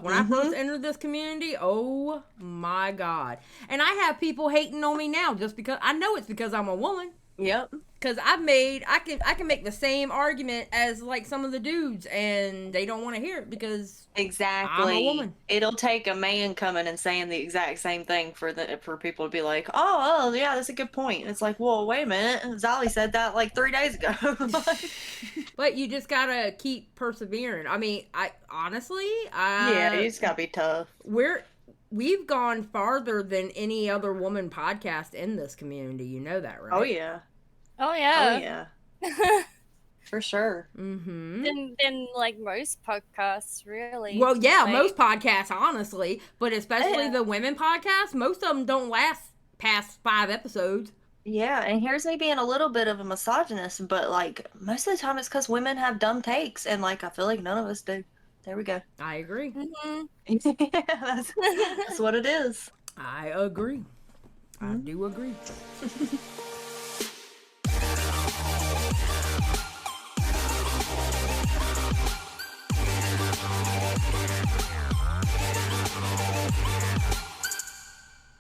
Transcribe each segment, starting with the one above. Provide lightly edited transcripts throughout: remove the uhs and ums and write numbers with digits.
when I first entered this community, oh my God. And I have people hating on me now just because, I know it's because I'm a woman. Yep. Because I can make the same argument as like some of the dudes, and they don't want to hear it because exactly. I'm a woman. It'll take a man coming and saying the exact same thing for people to be like, oh, yeah, that's a good point. And it's like, well, wait a minute, Xylie said that like 3 days ago. But you just gotta keep persevering. I mean, I honestly, yeah, you just gotta be tough. We've gone farther than any other woman podcast in this community. You know that, right? Oh yeah. Oh yeah. Oh yeah. For sure. Mm-hmm. Than like most podcasts, really. Well, yeah, like, most podcasts, honestly, but especially the women podcasts, most of them don't last past 5 episodes. Yeah, and here's me being a little bit of a misogynist, but like most of the time it's because women have dumb takes, and like I feel like none of us do. There we go. I agree. Yeah, that's what it is. I agree. I do agree.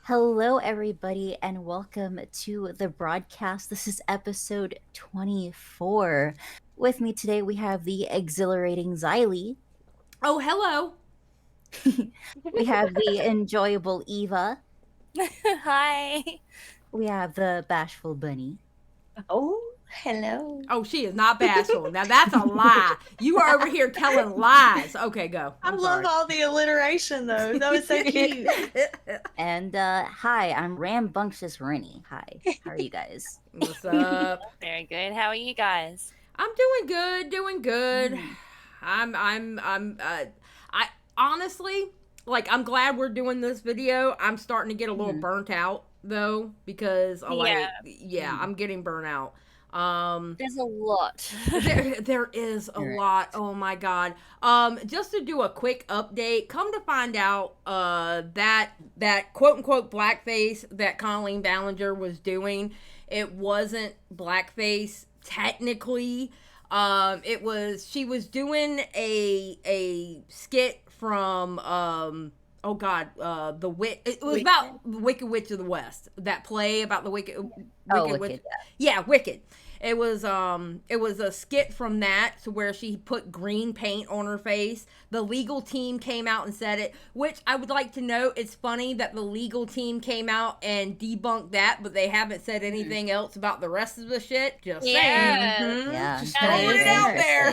Hello, everybody, and welcome to the broadcast. This is episode 24. With me today, we have the exhilarating Xylie. Oh, hello. We have the enjoyable Eva. Hi. We have the bashful Bunny. Oh, hello. Oh, she is not bashful. Now, that's a lie. You are over here telling lies. Okay, go. I love all the alliteration, though. That was so cute. And hi, I'm rambunctious Rynnie. Hi, how are you guys? What's up? Very good. How are you guys? I'm doing good. I honestly, like, I'm glad we're doing this video. I'm starting to get a little burnt out though, because I'm getting burnt out. There's a lot. there is a lot. Oh my God. Just to do a quick update, come to find out that quote unquote blackface that Colleen Ballinger was doing, it wasn't blackface technically. She was doing a skit from it was about the Wicked Witch of the West, that play about the Wicked Witch. Yeah, Wicked. It was a skit from that, to where she put green paint on her face. The legal team came out and said it, which I would like to note. It's funny that the legal team came out and debunked that, but they haven't said anything else about the rest of the shit. Just saying. Yeah, just throwing it out there.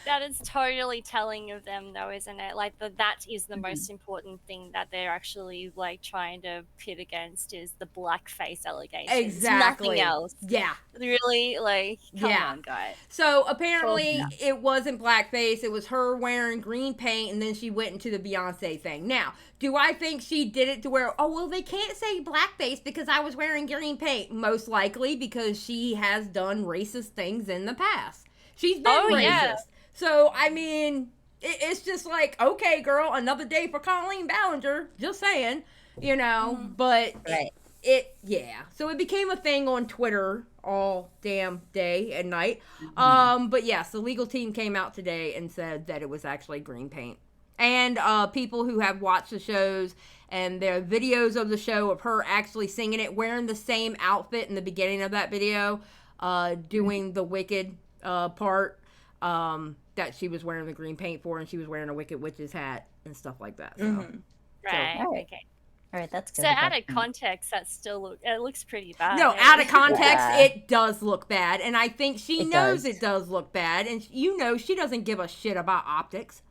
That is totally telling of them, though, isn't it? Like that is the most important thing that they're actually like trying to pit against is the blackface allegations. Exactly. Nothing else. Yeah. Really, like, come on, guys. So apparently it wasn't blackface. It was her wearing green paint, and then she went into the Beyonce thing. Now, do I think she did it to where, oh, well, they can't say blackface because I was wearing green paint? Most likely because she has done racist things in the past. She's been racist. Yeah. So, I mean, it's just like, okay, girl, another day for Colleen Ballinger. Just saying, you know, but... Right. So it became a thing on Twitter all damn day and night. But yes, the legal team came out today and said that it was actually green paint. And people who have watched the shows and their videos of the show of her actually singing it, wearing the same outfit in the beginning of that video, doing the Wicked part, that she was wearing the green paint for, and she was wearing a Wicked Witch's hat and stuff like that. So. Right. Okay. All right, that's good. So out of context, it looks pretty bad. No, out of context, it does look bad, and I think she knows it does look bad, and she doesn't give a shit about optics.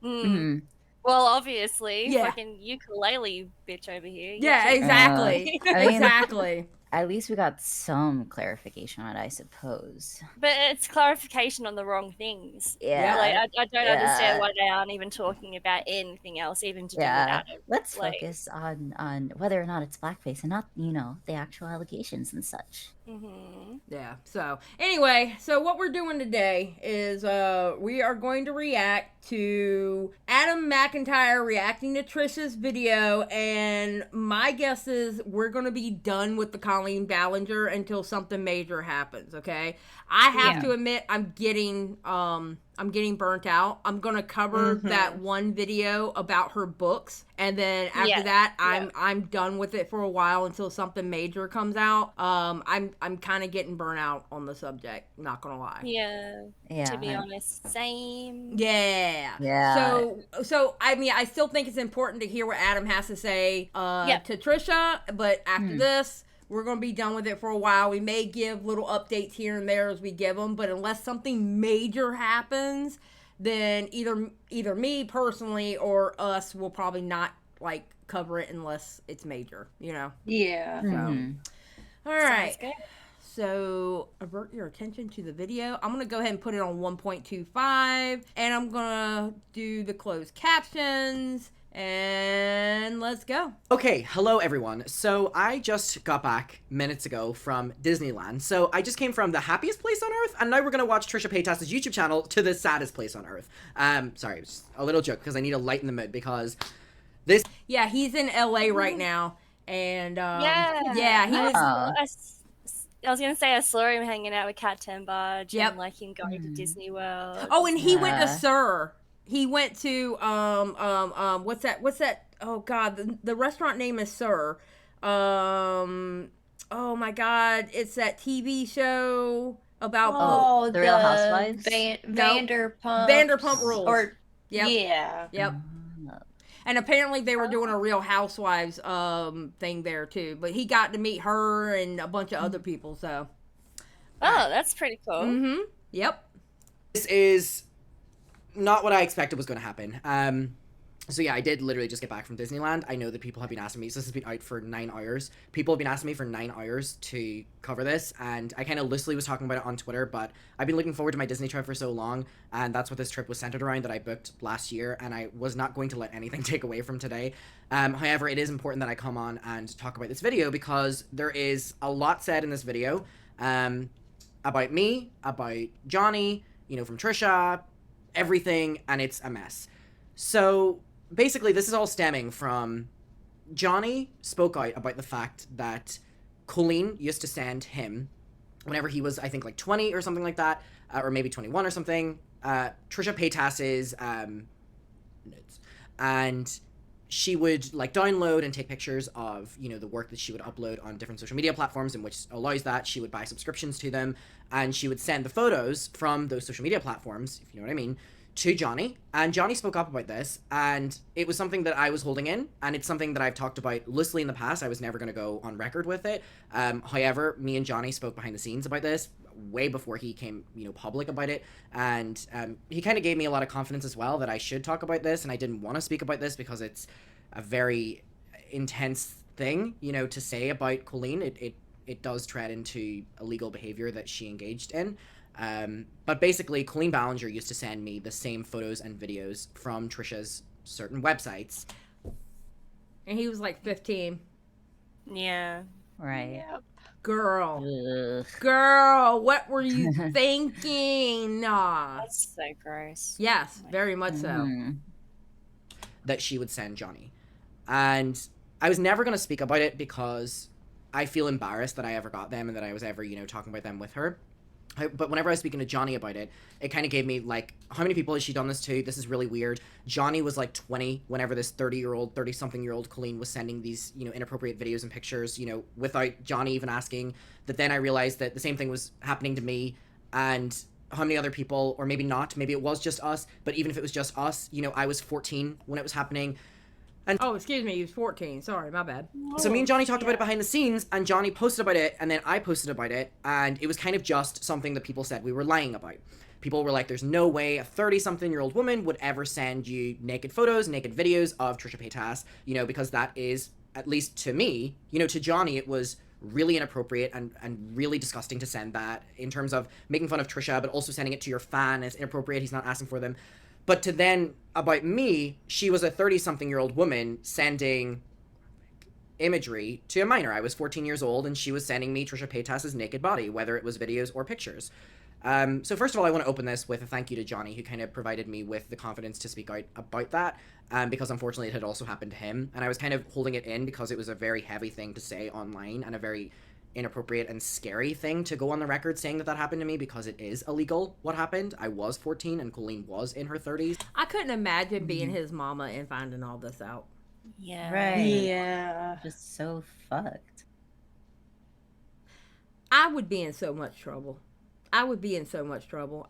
Well, obviously, fucking ukulele bitch over here. Yeah, exactly. Exactly. At least we got some clarification on it, I suppose. But it's clarification on the wrong things. Yeah. Like, I don't understand why they aren't even talking about anything else, even to do without it. Let's focus on whether or not it's blackface and not, the actual allegations and such. Yeah. So anyway, what we're doing today is we are going to react to Adam McIntyre reacting to Trisha's video, and my guess is we're going to be done with the Colleen Ballinger until something major happens. Okay. I have to admit I'm getting I'm getting burnt out. I'm gonna cover that one video about her books, and then after that, I'm done with it for a while until something major comes out. I'm kind of getting burnt out on the subject. Not gonna lie. Yeah. To be honest, same. Yeah. So I mean, I still think it's important to hear what Adam has to say to Trisha, but after this, we're going to be done with it for a while. We may give little updates here and there as we give them, but unless something major happens, then either me personally or us will probably not like cover it unless it's major, you know? Yeah. So, all right. So avert your attention to the video. I'm going to go ahead and put it on 1.25, and I'm going to do the closed captions. And let's go. Okay, hello everyone. So I just got back minutes ago from Disneyland. So I just came from the happiest place on earth, and now we're gonna watch Trisha Paytas' YouTube channel to the saddest place on earth. Sorry, it's a little joke because I need to lighten the mood because this. Yeah, he's in LA right now, and he was. I was gonna say I saw him hanging out with Kat Tenbarge and like him going to Disney World. Oh, and he went to Sir. He went to what's that? Oh God, the restaurant name is Sir. Oh my God, it's that TV show about the Real Housewives. Vanderpump Rules. Yep. And apparently they were doing a Real Housewives thing there too. But he got to meet her and a bunch of other people. So. Oh, that's pretty cool. Yep. This is not what I expected was going to happen. So yeah, I did literally just get back from Disneyland. I know that people have been asking me, so this has been out for 9 hours. People have been asking me for 9 hours to cover this, and I kind of loosely was talking about it on Twitter, but I've been looking forward to my Disney trip for so long, and that's what this trip was centered around that I booked last year, and I was not going to let anything take away from today. However, it is important that I come on and talk about this video because there is a lot said in this video about me, about Johnny, you know, from Trisha, everything, and it's a mess. So basically this is all stemming from Johnny spoke out about the fact that Colleen used to send him whenever he was, I think, like 20 or something like that, or maybe 21 or something, Trisha Paytas's nudes, and she would like download and take pictures of, you know, the work that she would upload on different social media platforms, in which allows that. She would buy subscriptions to them, and she would send the photos from those social media platforms, if you know what I mean, to Johnny. And Johnny spoke up about this, and it was something that I was holding in, and it's something that I've talked about loosely in the past. I was never going to go on record with it. However, me and Johnny spoke behind the scenes about this way before he came, you know, public about it, and he kind of gave me a lot of confidence as well that I should talk about this, and I didn't want to speak about this because it's a very intense thing, you know, to say about Colleen. It does tread into illegal behavior that she engaged in. But basically, Colleen Ballinger used to send me the same photos and videos from Trisha's certain websites. And he was like 15. Yeah. Right. Yep. Girl, what were you thinking? Nah. That's so gross. Yes, very much so. That she would send Johnny. And I was never going to speak about it because I feel embarrassed that I ever got them and that I was ever, you know, talking about them with her. But whenever I was speaking to Johnny about it, it kind of gave me, like, how many people has she done this to? This is really weird. Johnny was, like, 20 whenever this 30-something-year-old Colleen was sending these, you know, inappropriate videos and pictures, you know, without Johnny even asking. That then I realized that the same thing was happening to me, and how many other people, or maybe not, maybe it was just us, but even if it was just us, you know, I was 14 when it was happening. And oh, excuse me, he was 14. Sorry, my bad. So me and Johnny talked about it behind the scenes, and Johnny posted about it, and then I posted about it, and it was kind of just something that people said we were lying about. People were like, there's no way a 30-something-year-old woman would ever send you naked photos, naked videos of Trisha Paytas, you know, because that is, at least to me, you know, to Johnny, it was really inappropriate and really disgusting to send that, in terms of making fun of Trisha, but also sending it to your fan is inappropriate. He's not asking for them. But to then, about me, she was a 30-something-year-old woman sending imagery to a minor. I was 14 years old, and she was sending me Trisha Paytas' naked body, whether it was videos or pictures. So first of all, I want to open this with a thank you to Johnny, who kind of provided me with the confidence to speak out about that, because unfortunately it had also happened to him. And I was kind of holding it in because it was a very heavy thing to say online, and a very inappropriate and scary thing to go on the record saying that happened to me, because it is illegal what happened. I was 14 and Colleen was in her 30s. I couldn't imagine being his mama and finding all this out. Yeah. Right. Yeah. Just so fucked. I would be in so much trouble. I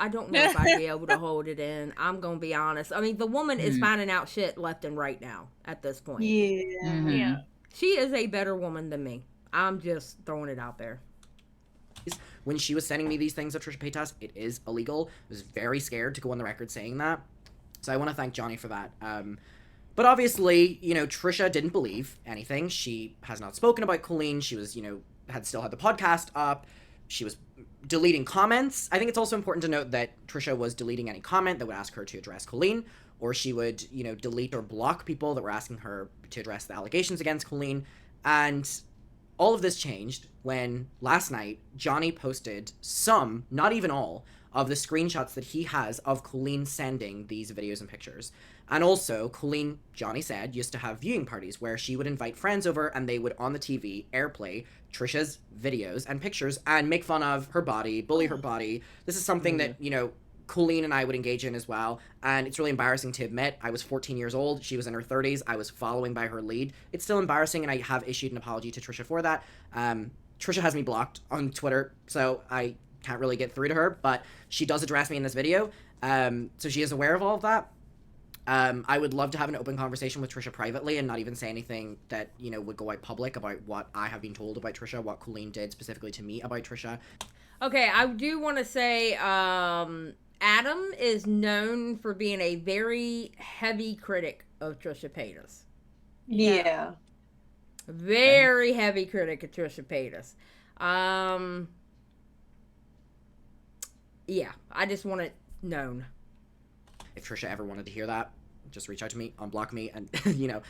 don't know if I'd be able to hold it in. I'm going to be honest. I mean, the woman is finding out shit left and right now at this point. Yeah. Yeah. She is a better woman than me. I'm just throwing it out there. When she was sending me these things of Trisha Paytas, it is illegal. I was very scared to go on the record saying that. So I want to thank Johnny for that. But obviously, you know, Trisha didn't believe anything. She has not spoken about Colleen. She was, you know, still had the podcast up. She was deleting comments. I think it's also important to note that Trisha was deleting any comment that would ask her to address Colleen, or she would, you know, delete or block people that were asking her to address the allegations against Colleen. And all of this changed when last night Johnny posted some, not even all, of the screenshots that he has of Colleen sending these videos and pictures. And also, Colleen, Johnny said, used to have viewing parties where she would invite friends over and they would, on the TV, airplay Trisha's videos and pictures and make fun of her body, bully her body. This is something that, you know, Colleen and I would engage in as well. And it's really embarrassing to admit. I was 14 years old. She was in her 30s. I was following by her lead. It's still embarrassing, and I have issued an apology to Trisha for that. Trisha has me blocked on Twitter, so I can't really get through to her, but she does address me in this video. So she is aware of all of that. I would love to have an open conversation with Trisha privately and not even say anything that, you know, would go out public about what I have been told about Trisha, what Colleen did specifically to me about Trisha. Okay, I do want to say, Adam is known for being a very heavy critic of Trisha Paytas. Yeah. Very heavy critic of Trisha Paytas. Yeah, I just want it known. If Trisha ever wanted to hear that, just reach out to me, unblock me, and, you know.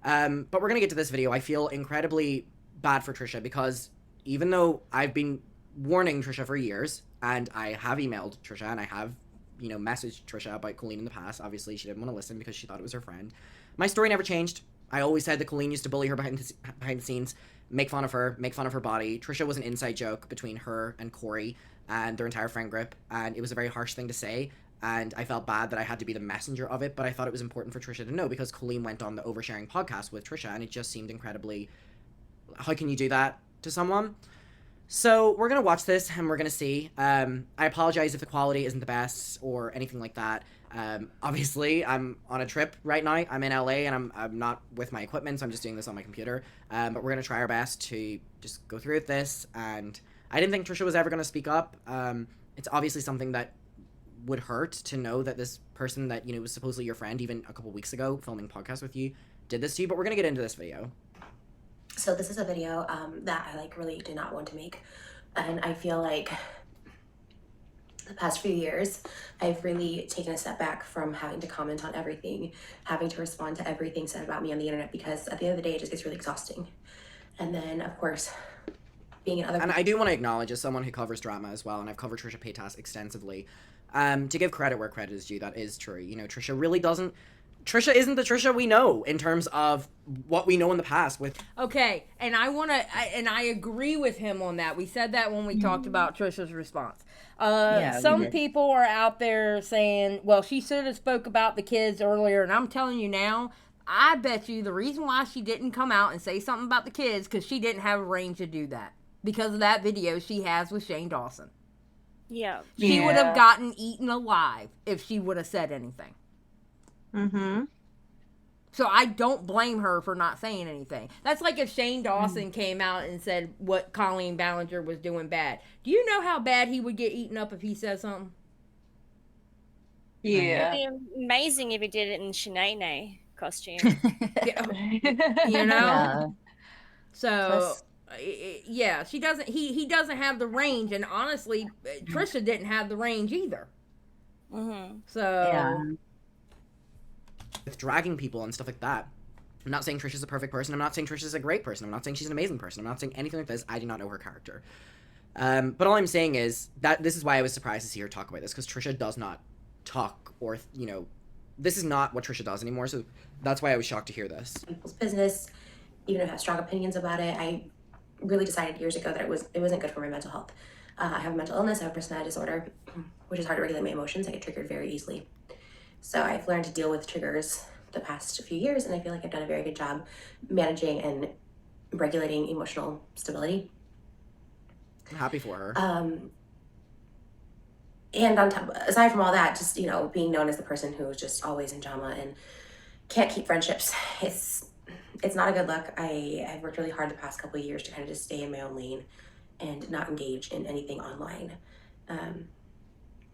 But we're going to get to this video. I feel incredibly bad for Trisha because even though I've been warning Trisha for years, and I have emailed Trisha, and I have, you know, messaged Trisha about Colleen in the past. Obviously, she didn't want to listen because she thought it was her friend. My story never changed. I always said that Colleen used to bully her behind the scenes, make fun of her body. Trisha was an inside joke between her and Corey and their entire friend group, and it was a very harsh thing to say, and I felt bad that I had to be the messenger of it, but I thought it was important for Trisha to know because Colleen went on the Oversharing podcast with Trisha, and it just seemed incredibly... How can you do that to someone? So we're going to watch this, and we're going to see. I apologize if the quality isn't the best or anything like that. Obviously, I'm on a trip right now. I'm in LA, and I'm not with my equipment, so I'm just doing this on my computer. But we're going to try our best to just go through with this, and I didn't think Trisha was ever going to speak up. It's obviously something that would hurt to know that this person that, you know, was supposedly your friend even a couple weeks ago filming podcasts with you did this to you, but we're going to get into this video. So this is a video that I really did not want to make, and I feel like the past few years I've really taken a step back from having to comment on everything, having to respond to everything said about me on the internet, because at the end of the day it just gets really exhausting. And then of course being in other... And I do want to acknowledge, as someone who covers drama as well, and I've covered Trisha Paytas extensively, to give credit where credit is due, that is true. You know, Trisha isn't the Trisha we know in terms of what we know in the past with... Okay, and I agree with him on that. We said that when we talked about Trisha's response. Some people are out there saying, well, she should have spoke about the kids earlier, and I'm telling you now, I bet you the reason why she didn't come out and say something about the kids, because she didn't have a range to do that. Because of that video she has with Shane Dawson. Yeah. She would have gotten eaten alive if she would have said anything. Mm-hmm. So I don't blame her for not saying anything. That's like if Shane Dawson came out and said what Colleen Ballinger was doing bad. Do you know how bad he would get eaten up if he said something? Yeah. It'd be amazing if he did it in Shanae costume. You know? Yeah. So, yeah, she doesn't, he doesn't have the range, and honestly, Trisha didn't have the range either. Mm-hmm. So... Yeah. With dragging people and stuff like that. I'm not saying Trisha's a perfect person. I'm not saying Trisha's a great person. I'm not saying she's an amazing person. I'm not saying anything like this. I do not know her character. But all I'm saying is that this is why I was surprised to see her talk about this, because Trisha does not talk, or, you know, this is not what Trisha does anymore, so that's why I was shocked to hear this. People's business, even if I have strong opinions about it, I really decided years ago that it wasn't good for my mental health. I have a mental illness, I have a personality disorder, which is hard to regulate my emotions. I get triggered very easily. So I've learned to deal with triggers the past few years, and I feel like I've done a very good job managing and regulating emotional stability. I'm happy for her. And on top, aside from all that, just, you know, being known as the person who is just always in drama and can't keep friendships, it's not a good look. I've worked really hard the past couple of years to kind of just stay in my own lane and not engage in anything online,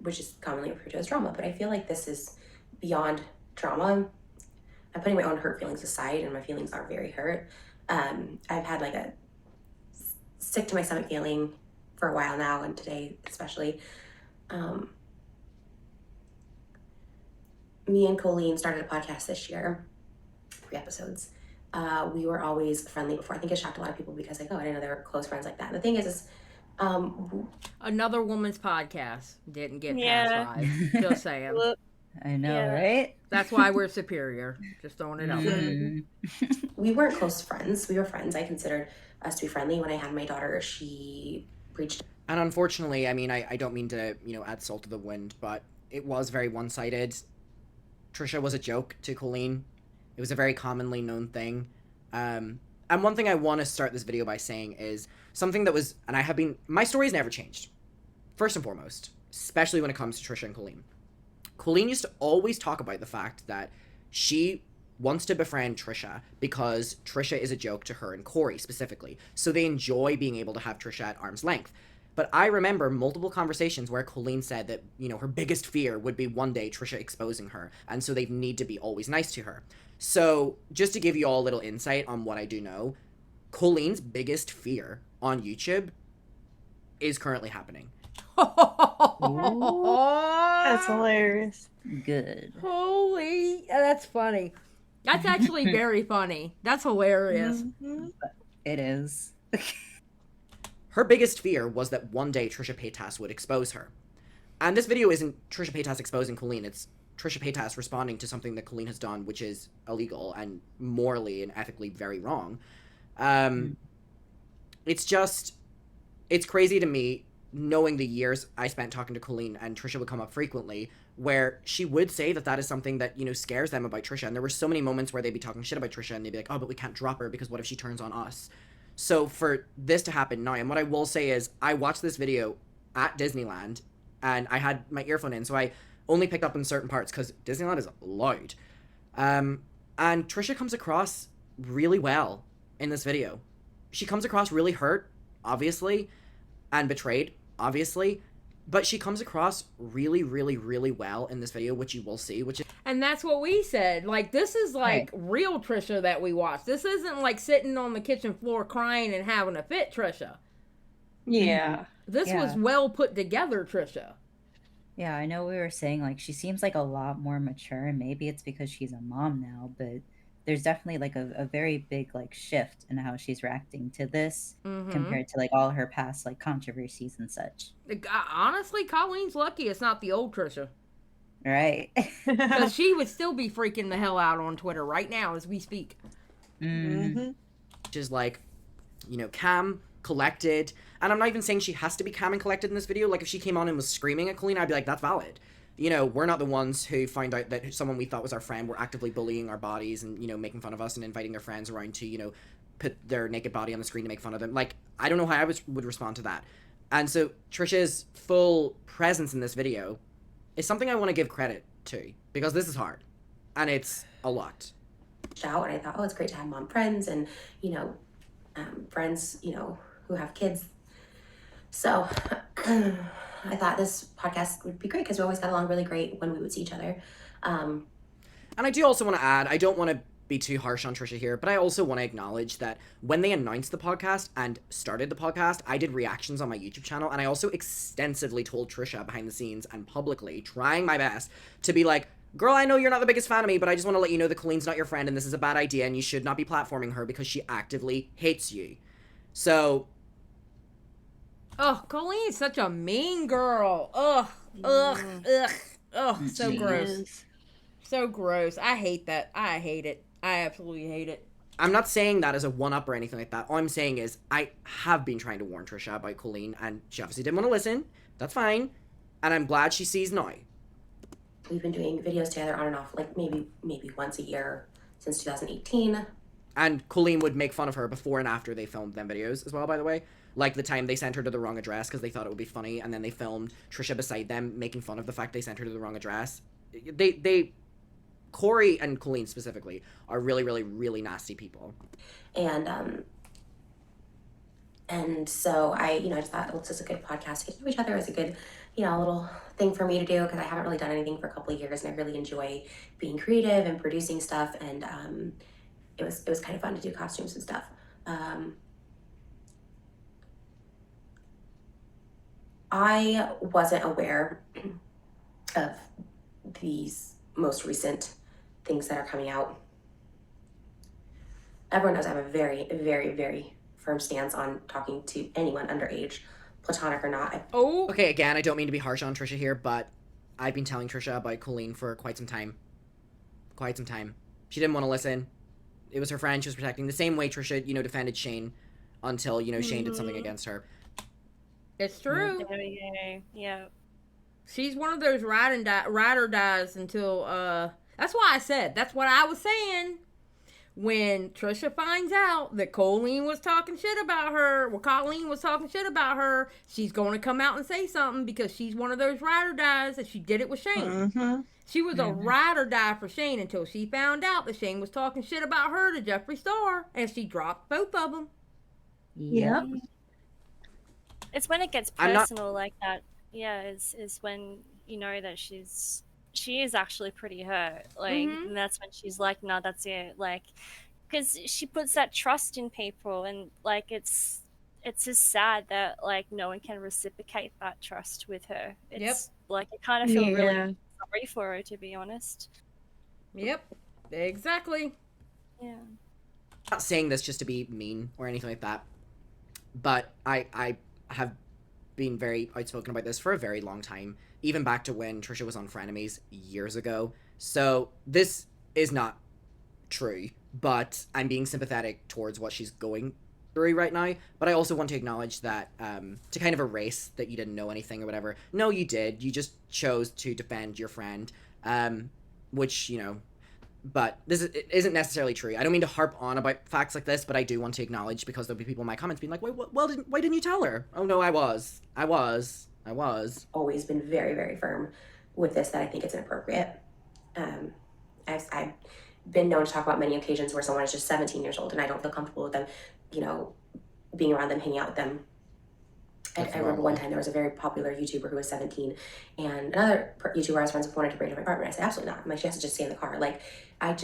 which is commonly referred to as drama. But I feel like this is beyond drama. I'm putting my own hurt feelings aside, and my feelings are very hurt. I've had like a sick to my stomach feeling for a while now, and today especially. Me and Colleen started a podcast this year, 3 episodes. We were always friendly before. I think it shocked a lot of people because, like, oh, I didn't know they were close friends like that. And the thing is another woman's podcast didn't get Yeah. past 5. Just saying. I know, Yeah. right? That's why we're superior. Just throwing it out there. Mhm. we weren't close friends. We were friends. I considered us to be friendly. When I had my daughter, she reached. And unfortunately, I mean, I don't mean to, add salt to the wind, but it was very one-sided. Trisha was a joke to Colleen. It was a very commonly known thing. And one thing I want to start this video by saying is something that was, and my story's never changed. First and foremost, especially when it comes to Trisha and Colleen. Colleen used to always talk about the fact that she wants to befriend Trisha because Trisha is a joke to her and Corey specifically. So they enjoy being able to have Trisha at arm's length. But I remember multiple conversations where Colleen said that, her biggest fear would be one day Trisha exposing her. And so they need to be always nice to her. So just to give you all a little insight on what I do know, Colleen's biggest fear on YouTube is currently happening. That's hilarious. Good. Holy, that's funny. That's actually very funny. That's hilarious. It is. Her biggest fear was that one day Trisha Paytas would expose her. And this video isn't Trisha Paytas exposing Colleen, it's Trisha Paytas responding to something that Colleen has done, which is illegal and morally and ethically very wrong. It's crazy to me, knowing the years I spent talking to Colleen, and Trisha would come up frequently, where she would say that is something that, scares them about Trisha. And there were so many moments where they'd be talking shit about Trisha, and they'd be like, oh, but we can't drop her because what if she turns on us? So for this to happen now, and what I will say is, I watched this video at Disneyland, and I had my earphone in, so I only picked up on certain parts, because Disneyland is loud. And Trisha comes across really well in this video. She comes across really hurt, obviously, and betrayed, obviously, but she comes across really, really, really well in this video, which you will see, which is... And that's what we said. Like, this is like real Trisha that we watched. This isn't like sitting on the kitchen floor crying and having a fit Trisha. Yeah. This was well put together Trisha. Yeah, I know we were saying, like, she seems like a lot more mature, and maybe it's because she's a mom now, but there's definitely, like, a very big, like, shift in how she's reacting to this compared to, like, all her past, like, controversies and such. Honestly, Colleen's lucky it's not the old Trisha. Right. Because she would still be freaking the hell out on Twitter right now as we speak. Which is like, calm, collected. And I'm not even saying she has to be calm and collected in this video. Like, if she came on and was screaming at Colleen, I'd be like, that's valid. We're not the ones who find out that someone we thought was our friend were actively bullying our bodies and, making fun of us and inviting their friends around to, put their naked body on the screen to make fun of them. Like, I don't know how I would respond to that. And so Trisha's full presence in this video is something I want to give credit to, because this is hard. And it's a lot. Out, and I thought, oh, it's great to have mom friends and, friends, who have kids. So I thought this podcast would be great because we always got along really great when we would see each other. And I do also want to add, I don't want to be too harsh on Trisha here, but I also want to acknowledge that when they announced the podcast and started the podcast, I did reactions on my YouTube channel, and I also extensively told Trisha behind the scenes and publicly, trying my best to be like, girl, I know you're not the biggest fan of me, but I just want to let you know that Colleen's not your friend and this is a bad idea and you should not be platforming her because she actively hates you. So... Oh, Colleen's such a mean girl. So gross. So gross. I hate that. I hate it. I absolutely hate it. I'm not saying that as a one-up or anything like that. All I'm saying is I have been trying to warn Trisha about Colleen, and she obviously didn't want to listen. That's fine. And I'm glad she sees now. We've been doing videos together on and off, like maybe once a year since 2018. And Colleen would make fun of her before and after they filmed them videos as well, by the way. Like the time they sent her to the wrong address because they thought it would be funny, and then they filmed Trisha beside them making fun of the fact they sent her to the wrong address. Corey and Colleen specifically are really, really, really nasty people. And so I just thought, well, this is a good podcast to get to know each other. It's a good, little thing for me to do because I haven't really done anything for a couple of years, and I really enjoy being creative and producing stuff. And it was kind of fun to do costumes and stuff. I wasn't aware of these most recent things that are coming out. Everyone knows I have a very, very, very firm stance on talking to anyone underage, platonic or not. Okay, again, I don't mean to be harsh on Trisha here, but I've been telling Trisha about Colleen for quite some time. She didn't want to listen. It was her friend she was protecting. The same way Trisha, defended Shane until, Shane did something against her. It's true. There we go. Yeah. She's one of those ride or dies until, that's why I said, that's what I was saying. When Trisha finds out that Colleen was talking shit about her, she's going to come out and say something because she's one of those ride or dies, and she did it with Shane. Mm-hmm. She was a ride or die for Shane until she found out that Shane was talking shit about her to Xylie Star, and she dropped both of them. Yep. It's when it gets personal like that. Yeah, is when you know that she is actually pretty hurt. Like, and that's when she's like, no, that's it. Like, because she puts that trust in people, and like it's just sad that like no one can reciprocate that trust with her. It's like I kind of feel really sorry for her, to be honest. Yep, exactly. Yeah. I'm not saying this just to be mean or anything like that, but I have been very outspoken about this for a very long time, even back to when Trisha was on Frenemies years ago. So this is not true, but I'm being sympathetic towards what she's going through right now. But I also want to acknowledge that to kind of erase that you didn't know anything or whatever. No, you did. You just chose to defend your friend, which, but this isn't necessarily true. I don't mean to harp on about facts like this, but I do want to acknowledge, because there'll be people in my comments being like, why didn't you tell her? Oh no, I was. Always been very, very firm with this, that I think it's inappropriate. I've been known to talk about many occasions where someone is just 17 years old and I don't feel comfortable with them, being around them, hanging out with them. I remember one time there was a very popular YouTuber who was 17, and another YouTuber I was friends with wanted to break into my apartment. I said, absolutely not. I'm like, she has to just stay in the car. Like, I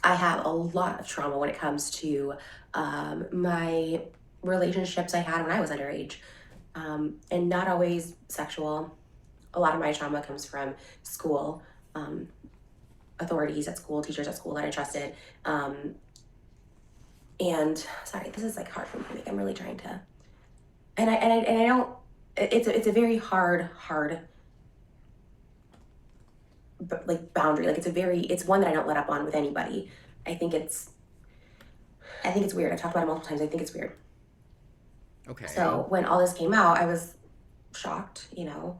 have a lot of trauma when it comes to my relationships I had when I was underage, and not always sexual. A lot of my trauma comes from school, authorities at school, teachers at school that I trusted. And sorry, this is like hard for me. Like, I'm really trying to. And I don't. It's a very hard, like, boundary. Like, it's one that I don't let up on with anybody. I think it's weird. I've talked about it multiple times. I think it's weird. Okay. So when all this came out, I was shocked. The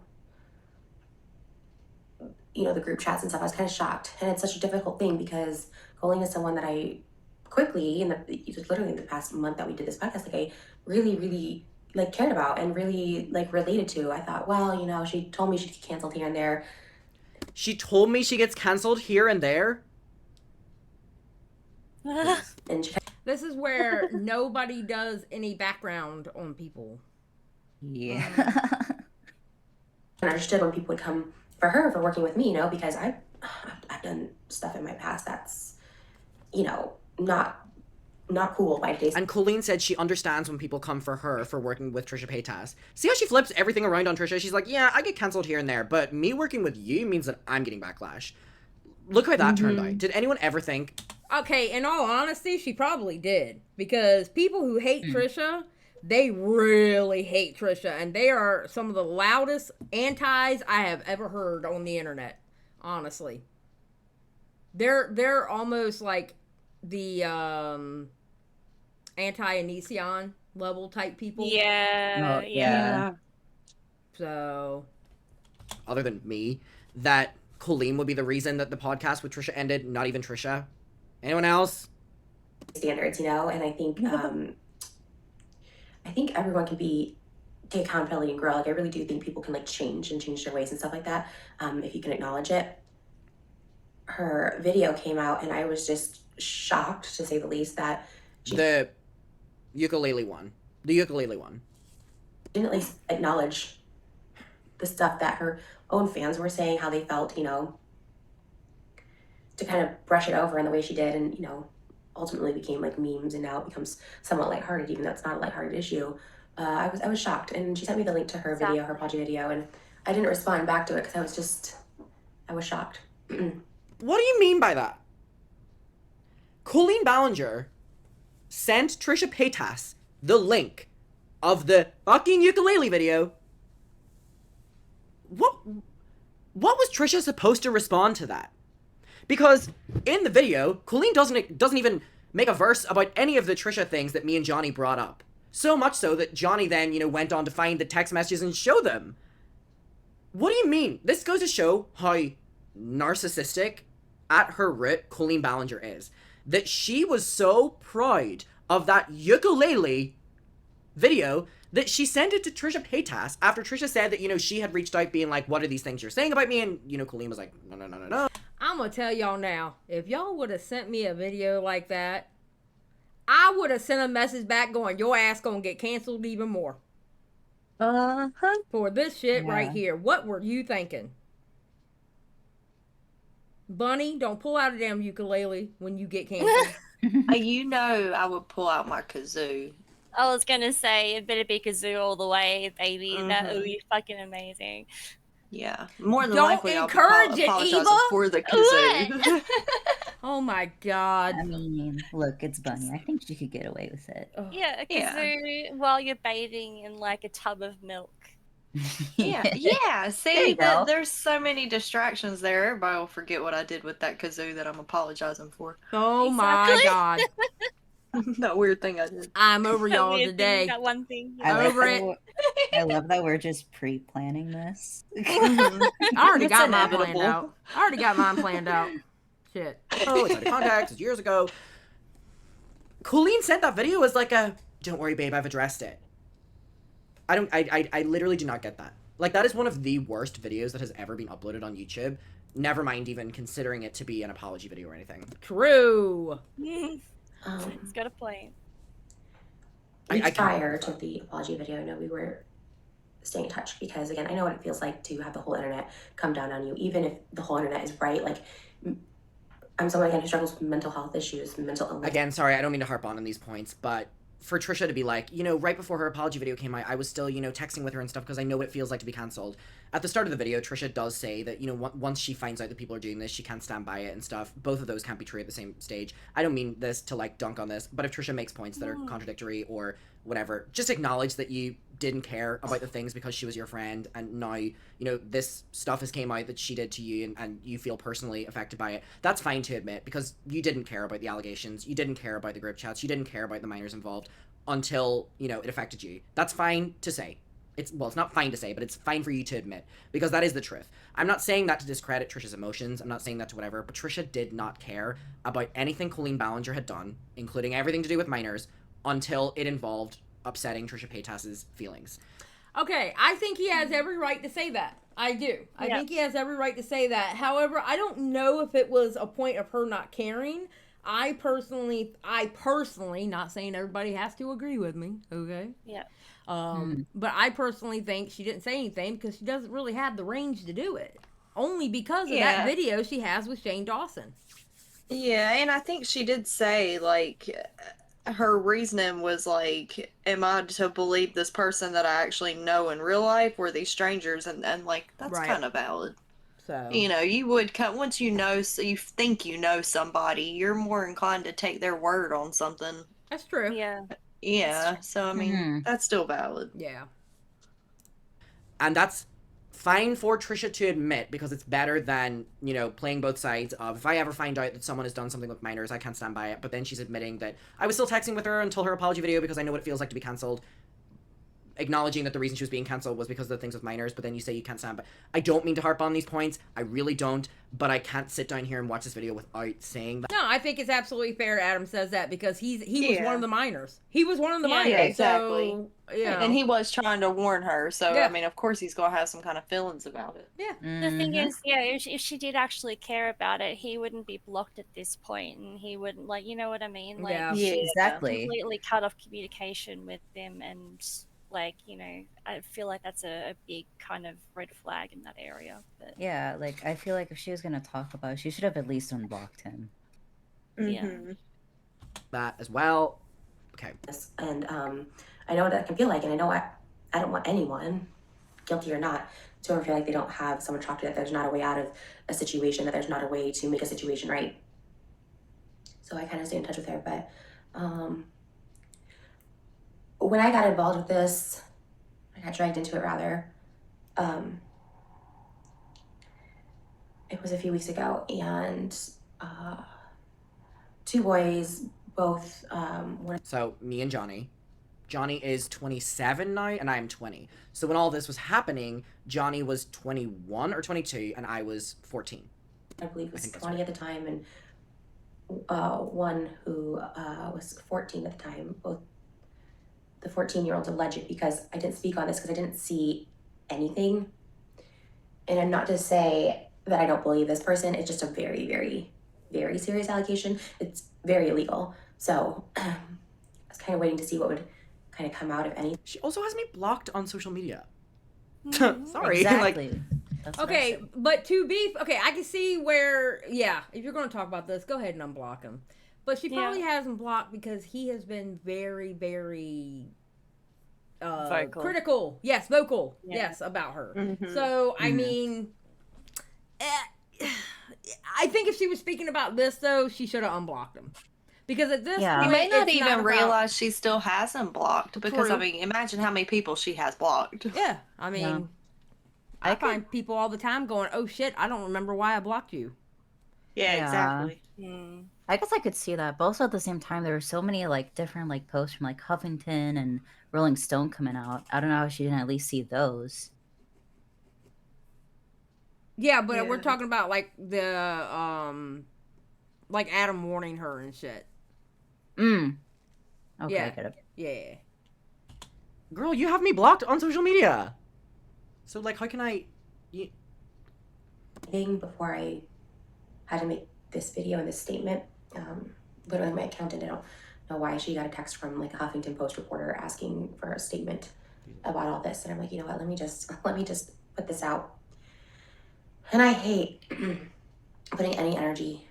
group chats and stuff. I was kind of shocked, and it's such a difficult thing because Colleen is someone that I quickly, literally in the past month that we did this podcast, like, I really, really cared about and really related to. I thought, well, she told me she'd get canceled here and there. She told me she gets canceled here and there? And This is where nobody does any background on people. Yeah. I understood when people would come for her for working with me, because I've done stuff in my past that's, not cool by today's. And Colleen said she understands when people come for her for working with Trisha Paytas. See how she flips everything around on Trisha? She's like, yeah, I get cancelled here and there, but me working with you means that I'm getting backlash. Look how that turned out. Did anyone ever think... Okay, in all honesty, she probably did. Because people who hate Trisha, they really hate Trisha. And they are some of the loudest antis I have ever heard on the internet. Honestly. They're almost like the anti-Onision level type people. Yeah, Oh, yeah. So, other than me, that Colleen would be the reason that the podcast with Trisha ended, not even Trisha. Anyone else? Standards, you know, and I think everyone can take accountability and grow. Like, I really do think people can like change their ways and stuff like that. If you can acknowledge it. Her video came out, and I was just shocked, to say the least, that The ukulele one didn't at least acknowledge the stuff that her own fans were saying, how they felt, you know, to kind of brush it over in the way she did, and, you know, ultimately became like memes, and now it becomes somewhat lighthearted, even though it's not a lighthearted issue. I was shocked, and she sent me the link to her video, her apology video, and I didn't respond back to it because I was shocked. What do you mean by that? Colleen Ballinger sent Trisha Paytas the link of the fucking ukulele video. What was Trisha supposed to respond to that? Because in the video, Colleen doesn't even make a verse about any of the Trisha things that me and Johnny brought up. So much so that Johnny then, you know, went on to find the text messages and show them. What do you mean? This goes to show how narcissistic at her root Colleen Ballinger is. That she was so proud of that ukulele video that she sent it to Trisha Paytas after Trisha said that, you know, she had reached out being like, what are these things you're saying about me? And, you know, Colleen was like, no. I'm gonna tell y'all now, if y'all would have sent me a video like that, I would have sent a message back going, your ass gonna get canceled even more. For this shit right here. What were you thinking? Bunny, don't pull out a damn ukulele when you get canceled. You know I would pull out my kazoo. I was gonna say it better be kazoo all the way, baby. That would be fucking amazing. Yeah, more than Don't likely I'll encourage be it, apologizing Eva. for the kazoo. Oh my god. I mean, look, it's Bunny. I think she could get away with it. Yeah, a kazoo while you're bathing in like a tub of milk. Yeah. See, go. there's so many distractions there. Everybody will forget what I did with that kazoo that I'm apologizing for. Oh my god. That weird thing I did. I'm over That y'all weird today. thing, that one thing. Over it. I love that we're just pre-planning this. I already It's got mine planned inevitable. out. I already got mine planned out. Shit. Oh, it's out of context. It's years ago. Colleen sent that video as like a, don't worry, babe, I've addressed it. I literally do not get that. Like, that is one of the worst videos that has ever been uploaded on YouTube. Never mind even considering it to be an apology video or anything. True. It's got a point. Prior to the apology video, I know we were staying in touch because, again, I know what it feels like to have the whole internet come down on you, even if the whole internet is right. Like, I'm someone, again, who struggles with mental health issues, mental illness. Again, sorry, I don't mean to harp on these points, but for Trisha to be like, you know, right before her apology video came out, I was still, you know, texting with her and stuff because I know what it feels like to be cancelled. At the start of the video, Trisha does say that, you know, once she finds out that people are doing this, she can't stand by it and stuff. Both of those can't be true at the same stage. I don't mean this to, like, dunk on this, but if Trisha makes points that are contradictory or whatever, just acknowledge that you didn't care about the things because she was your friend, and now, you know, this stuff has came out that she did to you, and you feel personally affected by it. That's fine to admit, because you didn't care about the allegations, you didn't care about the group chats, you didn't care about the minors involved until, you know, it affected you. That's fine to say. It's not fine to say, but it's fine for you to admit, because that is the truth. I'm not saying that to discredit Trisha's emotions, I'm not saying that to whatever, but Trisha did not care about anything Colleen Ballinger had done, including everything to do with minors, until it involved upsetting Trisha Paytas's feelings. Okay, I think he has every right to say that. I do. I think he has every right to say that. However, I don't know if it was a point of her not caring. I personally, not saying everybody has to agree with me, okay? Yeah. But I personally think she didn't say anything because she doesn't really have the range to do it. Only because of that video she has with Shane Dawson. Yeah, and I think she did say, like, her reasoning was like, am I to believe this person that I actually know in real life or these strangers? And like, that's kind of valid. So, you know, you would once you know, so you think you know somebody, you're more inclined to take their word on something. That's true. Yeah. So I mean, that's still valid. Yeah. And that's fine for Trisha to admit, because it's better than, you know, playing both sides of, if I ever find out that someone has done something with minors, I can't stand by it. But then she's admitting that I was still texting with her until her apology video because I know what it feels like to be cancelled. Acknowledging that the reason she was being cancelled was because of the things with minors, but then you say you can't stand. But I don't mean to harp on these points. I really don't. But I can't sit down here and watch this video without saying that. No, I think it's absolutely fair Adam says that, because he was one of the minors. He was one of the minors. Yeah, exactly. So, yeah. And he was trying to warn her, so Yeah. I mean, of course he's gonna have some kind of feelings about it. Yeah. The thing is, yeah, if she did actually care about it, he wouldn't be blocked at this point, and he wouldn't, like, you know what I mean? Like, Yeah. she exactly. completely cut off communication with them, and like, you know, I feel like that's a big kind of red flag in that area. But Yeah, like, I feel like if she was going to talk about it, she should have at least unblocked him. yeah. That as well. Okay. And I know what that can feel like, and I know I don't want anyone, guilty or not, to ever feel like they don't have someone to talk to, that there's not a way out of a situation, that there's not a way to make a situation right. So I kind of stay in touch with her. But when I got involved with this, I got dragged into it rather, it was a few weeks ago, and two boys, both So me and Johnny is 27 now, and I am 20. So when all this was happening, Johnny was 21 or 22, and I was 14. I believe was think that's 20 right. at the time, and one who was 14 at the time. Both the 14-year-old's alleged, because I didn't speak on this because I didn't see anything. And I'm not to say that I don't believe this person. It's just a very, very, very serious allegation. It's very illegal. So I was kind of waiting to see what would kind of come out, if anything. She also has me blocked on social media. Mhm. Sorry. Exactly. That's what I Okay, said. but to be I can see where, yeah, if you're going to talk about this, go ahead and unblock him. But she probably has him blocked because he has been very, very Vocal. critical. Yes, vocal. Yeah. Yes, about her. Mhm. So, I Mhm. mean, I think if she was speaking about this, though, she should have unblocked him. Because at this Yeah. point, You may not it's even about- realize she still has him blocked, because True. I mean, imagine how many people she has blocked. Yeah, I mean, Yeah. I I find people all the time going, "Oh shit, I don't remember why I blocked you." Yeah, Yeah. exactly. Mm. I guess I could see that, but also at the same time, there were so many like different like posts from like Huffington and Rolling Stone coming out. I don't know how she didn't at least see those. Yeah, but we're Yeah. talking about like the like Adam warning her and shit. Okay, Yeah. I get it. Yeah. Girl, you have me blocked on social media. So, like, how can I... Thing before I had to make this video and this statement. Literally, my accountant, I don't know why, she got a text from like a Huffington Post reporter asking for a statement about all this, and I'm like, you know what? Let me just put this out. And I hate putting any energy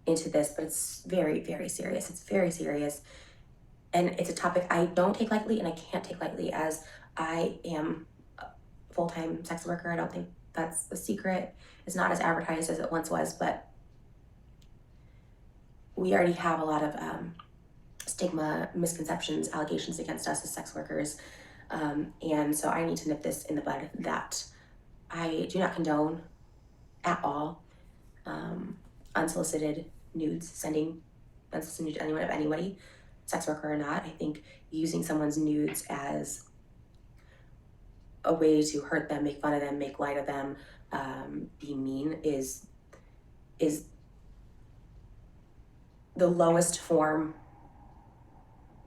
into this, but it's very, very serious. It's very serious, and it's a topic I don't take lightly, and I can't take lightly, as I am a full-time sex worker. I don't think that's a secret. It's not as advertised as it once was, but we already have a lot of stigma, misconceptions, allegations against us as sex workers. And so I need to nip this in the bud, that I do not condone at all unsolicited nudes, sending unsolicited nudes to anyone, of anybody, sex worker or not. I think using someone's nudes as a way to hurt them, make fun of them, make light of them, be mean is the lowest form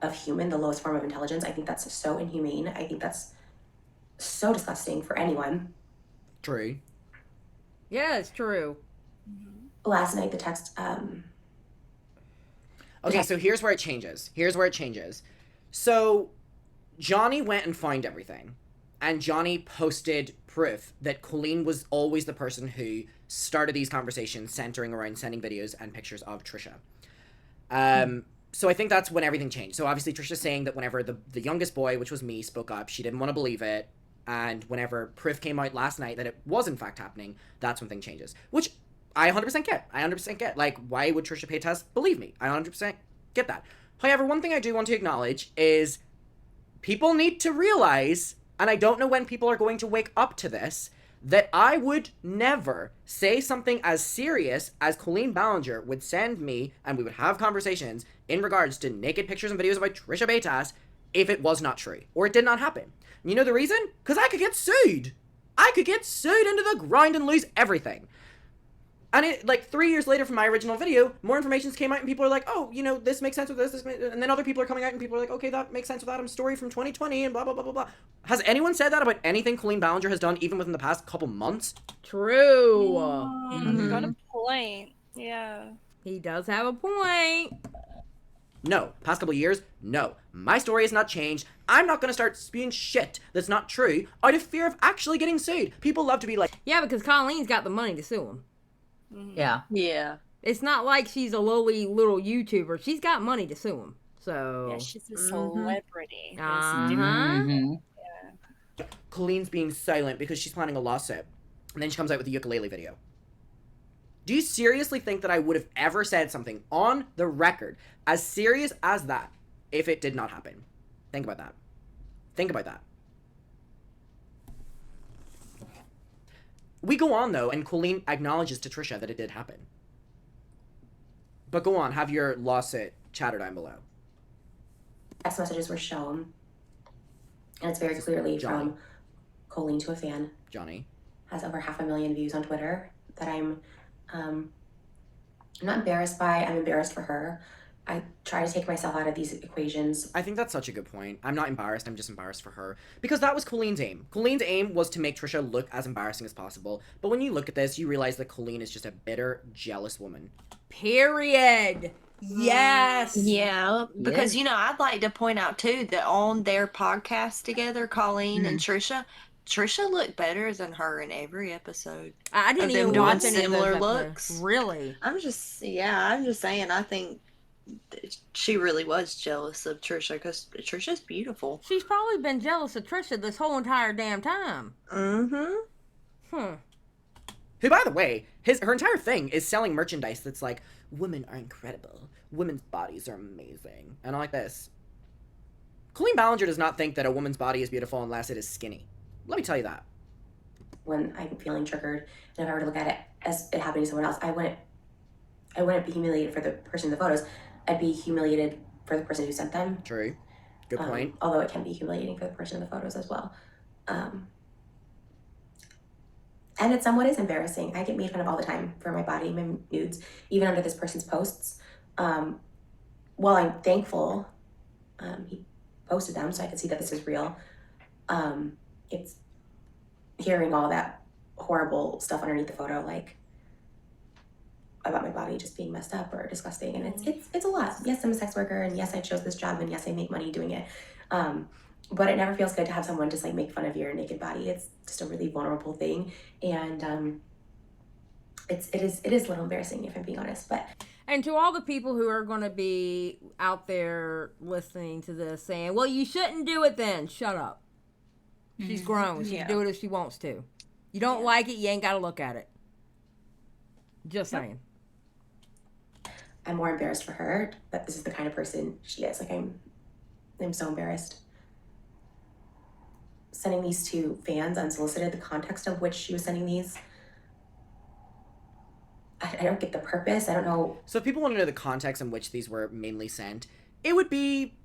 of human, the lowest form of intelligence. I think that's so inhumane. I think that's so disgusting for anyone. True. Yeah, it's true. Last night, the text, Okay, so here's where it changes. So, Johnny went and found everything. And Johnny posted proof that Colleen was always the person who started these conversations centering around sending videos and pictures of Trisha. So I think that's when everything changed. So obviously Trisha's saying that whenever the youngest boy, which was me, spoke up, she didn't want to believe it. And whenever proof came out last night that it was in fact happening, that's when things changes. Which I 100% get. Like, why would Trisha Paytas believe me? I 100% get that. However, one thing I do want to acknowledge is people need to realize, and I don't know when people are going to wake up to this, that I would never say something as serious as Colleen Ballinger would send me, and we would have conversations in regards to naked pictures and videos of Trisha Paytas if it was not true, or it did not happen. You know the reason? Because I could get sued. I could get sued into the grind and lose everything. And it, like, 3 years later from my original video, more information came out and people are like, oh, you know, this makes sense with this, and then other people are coming out and people are like, okay, that makes sense with Adam's story from 2020 and blah, blah, blah, blah, blah. Has anyone said that about anything Colleen Ballinger has done, even within the past couple months? True. Got a point. Yeah. He does have a point. No. Past couple years? No. My story has not changed. I'm not going to start spewing shit that's not true out of fear of actually getting sued. People love to be like... Yeah, because Colleen's got the money to sue him. Yeah. Yeah. It's not like she's a lowly little YouTuber. She's got money to sue him. So... Yeah, she's a celebrity. Colleen's being silent because she's planning a lawsuit. And then she comes out with the ukulele video. Do you seriously think that I would have ever said something on the record as serious as that if it did not happen? Think about that. Think about that. We go on, though, and Colleen acknowledges to Trisha that it did happen. But go on, have your lawsuit chatter down below. Text messages were shown, and it's very clearly Johnny. from Colleen to a fan. Johnny. Has over 500,000 views on Twitter that I'm not embarrassed by. I'm embarrassed for her. I try to take myself out of these equations. I think that's such a good point. I'm not embarrassed, I'm just embarrassed for her. Because that was Colleen's aim. Colleen's aim was to make Trisha look as embarrassing as possible. But when you look at this, you realize that Colleen is just a bitter, jealous woman. Period. Yes. Yeah, because, you know, I'd like to point out, too, that on their podcast together, Colleen and Trisha looked better than her in every episode. I didn't even doing watch any of similar those looks. episodes. Really? I'm just saying, I think she really was jealous of Trisha because Trisha's beautiful. She's probably been jealous of Trisha this whole entire damn time. Mm-hmm. Who, by the way, her entire thing is selling merchandise that's like, women are incredible. Women's bodies are amazing. And I like this. Colleen Ballinger does not think that a woman's body is beautiful unless it is skinny. Let me tell you that. When I'm feeling triggered, and if I were to look at it as it happening to someone else, I wouldn't be humiliated for the person in the photos. I'd be humiliated for the person who sent them. True. Good point. Although it can be humiliating for the person in the photos as well. And it somewhat is embarrassing. I get made fun of all the time for my body, my nudes, even under this person's posts. While I'm thankful he posted them so I could see that this is real, it's hearing all that horrible stuff underneath the photo, like about my body just being messed up or disgusting, and it's a lot. Yes, I'm a sex worker, and yes, I chose this job, and yes, I make money doing it. But it never feels good to have someone just like make fun of your naked body. It's just a really vulnerable thing, and it is a little embarrassing if I'm being honest. But and to all the people who are going to be out there listening to this saying, "Well, you shouldn't do it," then shut up. She's grown. She can do it if she wants to. You don't like it, you ain't got to look at it. Just saying. I'm more embarrassed for her, but this is the kind of person she is. Like I'm so embarrassed. Sending these to fans unsolicited, the context of which she was sending these, I don't get the purpose. I don't know. So if people want to know the context in which these were mainly sent, it would be,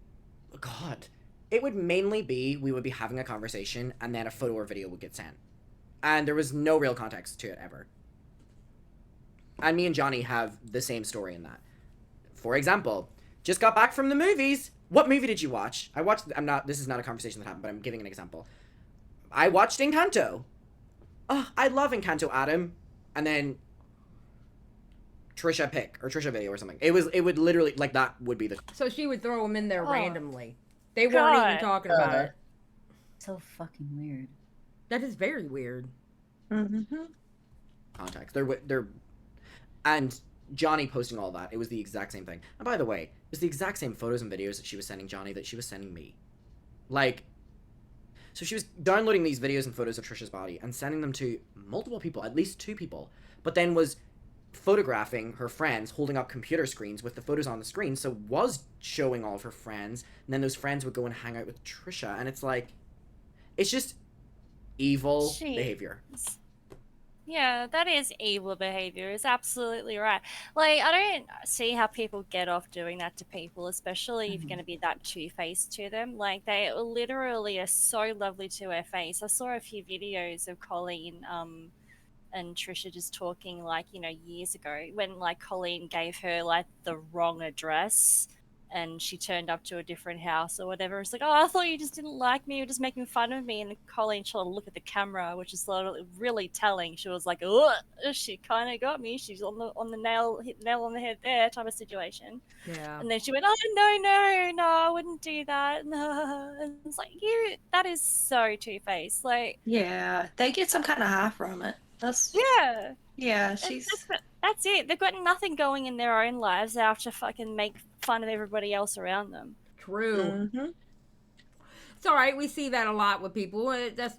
it would mainly be, we would be having a conversation and then a photo or video would get sent. And there was no real context to it ever. And me and Johnny have the same story in that. For example, just got back from the movies. What movie did you watch? This is not a conversation that happened, but I'm giving an example. I watched Encanto. Oh, I love Encanto, Adam. And then Trisha video or something. It would literally, like, that would be the... So she would throw them in there randomly. They weren't even talking about it. So fucking weird. That is very weird. Context. They're... And Johnny posting all that, it was the exact same thing. And by the way, it was the exact same photos and videos that she was sending Johnny that she was sending me. Like, so she was downloading these videos and photos of Trisha's body and sending them to multiple people, at least 2 people, but then was photographing her friends holding up computer screens with the photos on the screen, so was showing all of her friends, and then those friends would go and hang out with Trisha, and it's like, it's just evil behavior. Yeah, that is evil behavior. It's absolutely right. Like, I don't see how people get off doing that to people, especially if you're going to be that two-faced to them. Like, they literally are so lovely to her face. I saw a few videos of Colleen and Trisha just talking, like, you know, years ago when, like, Colleen gave her, like, the wrong address and she turned up to a different house or whatever. It's like, oh, I thought you just didn't like me, you're just making fun of me. And Colleen tried to look at the camera, which is really telling. She was like, oh, she kind of got me. She's on the nail, hit the nail on the head there type of situation. Yeah. And then she went, oh, no, I wouldn't do that. No. And it's like, that is so two-faced. Like, yeah, they get some kind of high from it. Yeah, she's... That's it. They've got nothing going in their own lives. They have to fucking make fun of everybody else around them. True. Mm-hmm. It's all right. We see that a lot with people. That's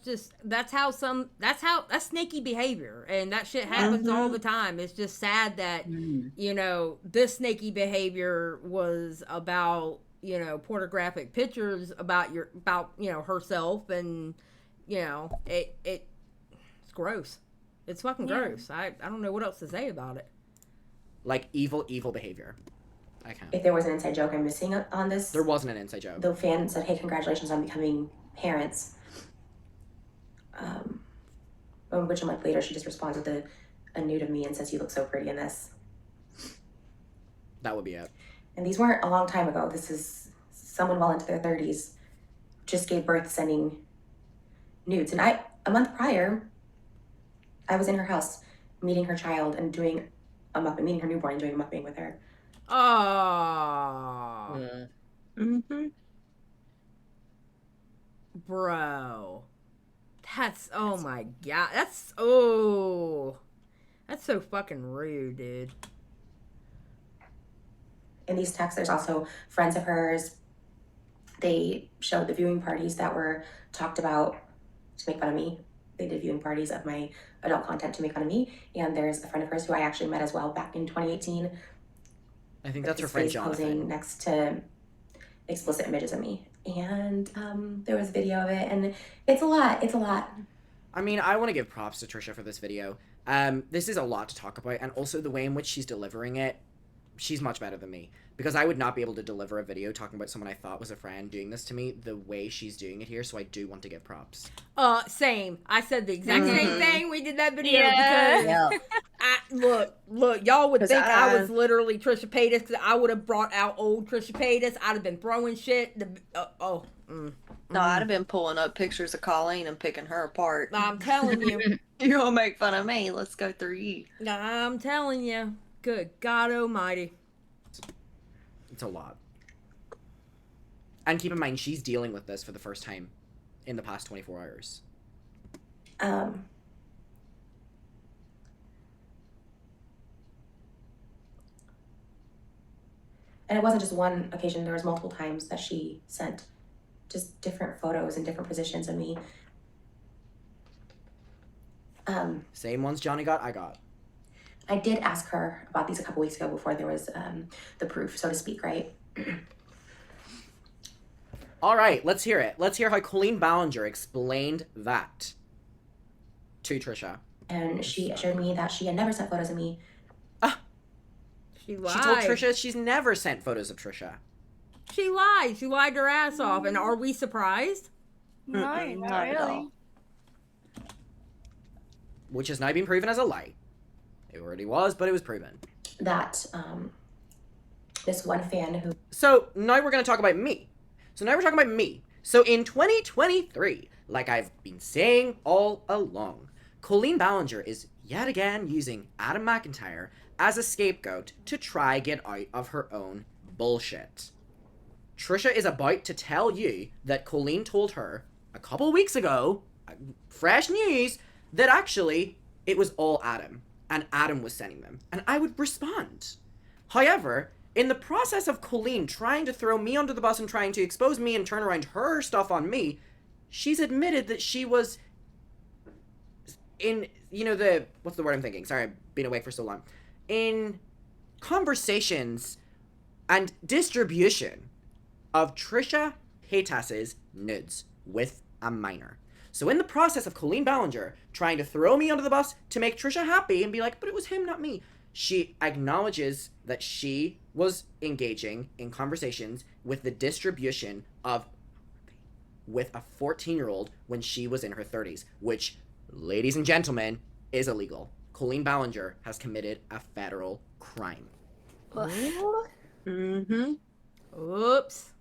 snaky behavior, and that shit happens all the time. It's just sad that you know, this snaky behavior was about, you know, pornographic pictures about you know, herself, and you know, it's gross. It's fucking gross. I don't know what else to say about it. Like, evil behavior. I can't. If there was an inside joke I'm missing on this. There wasn't an inside joke. The fan said, hey, congratulations on becoming parents. Which a month later, she just responds with a nude of me and says, you look so pretty in this. That would be it. And these weren't a long time ago. This is someone well into their 30s, just gave birth sending nudes. And a month prior, I was in her house meeting her child and doing a mukbang, meeting her newborn and doing a mukbang with her. Oh. Yeah. Mm-hmm. Bro. That's, oh my God. That's so fucking rude, dude. In these texts, there's also friends of hers. They showed the viewing parties that were talked about to make fun of me. They did viewing parties of my adult content to make fun of me. And there's a friend of hers who I actually met as well back in 2018. I think that's her friend Jonathan. Posing next to explicit images of me. And there was a video of it, and it's a lot. I mean, I want to give props to Trisha for this video. This is a lot to talk about, and also the way in which she's delivering it, she's much better than me. Because I would not be able to deliver a video talking about someone I thought was a friend doing this to me the way she's doing it here, so I do want to give props. Same. I said the exact same thing. We did that video because look, y'all would think I was literally Trisha Paytas, because I would have brought out old Trisha Paytas. I'd have been throwing shit. No, I'd have been pulling up pictures of Colleen and picking her apart. I'm telling you. You want to make fun of me? Let's go through you. I'm telling you. Good God almighty. It's a lot. And keep in mind, she's dealing with this for the first time in the past 24 hours. And it wasn't just one occasion. There was multiple times that she sent just different photos and different positions of me. Same ones Johnny got, I got. I did ask her about these a couple weeks ago before there was the proof, so to speak, right? All right, let's hear it. Let's hear how Colleen Ballinger explained that to Trisha. And she assured me that she had never sent photos of me. She lied. She told Trisha she's never sent photos of Trisha. She lied. She lied her ass off. And are we surprised? No, not really. Which has now been proven as a lie. It already was, but it was proven. That this one fan who... So now we're going to talk about me. So in 2023, like I've been saying all along, Colleen Ballinger is yet again using Adam McIntyre as a scapegoat to try get out of her own bullshit. Trisha is about to tell you that Colleen told her a couple weeks ago, fresh news, that actually it was all Adam. And Adam was sending them. And I would respond. However, in the process of Colleen trying to throw me under the bus and trying to expose me and turn around her stuff on me, she's admitted that she was in, what's the word I'm thinking? Sorry, I've been awake for so long. In conversations and distribution of Trisha Paytas's nudes with a minor. So in the process of Colleen Ballinger trying to throw me under the bus to make Trisha happy and be like, but it was him, not me, she acknowledges that she was engaging in conversations with the distribution of with a 14-year-old when she was in her 30s, which, ladies and gentlemen, is illegal. Colleen Ballinger has committed a federal crime. Mm-hmm. Oops.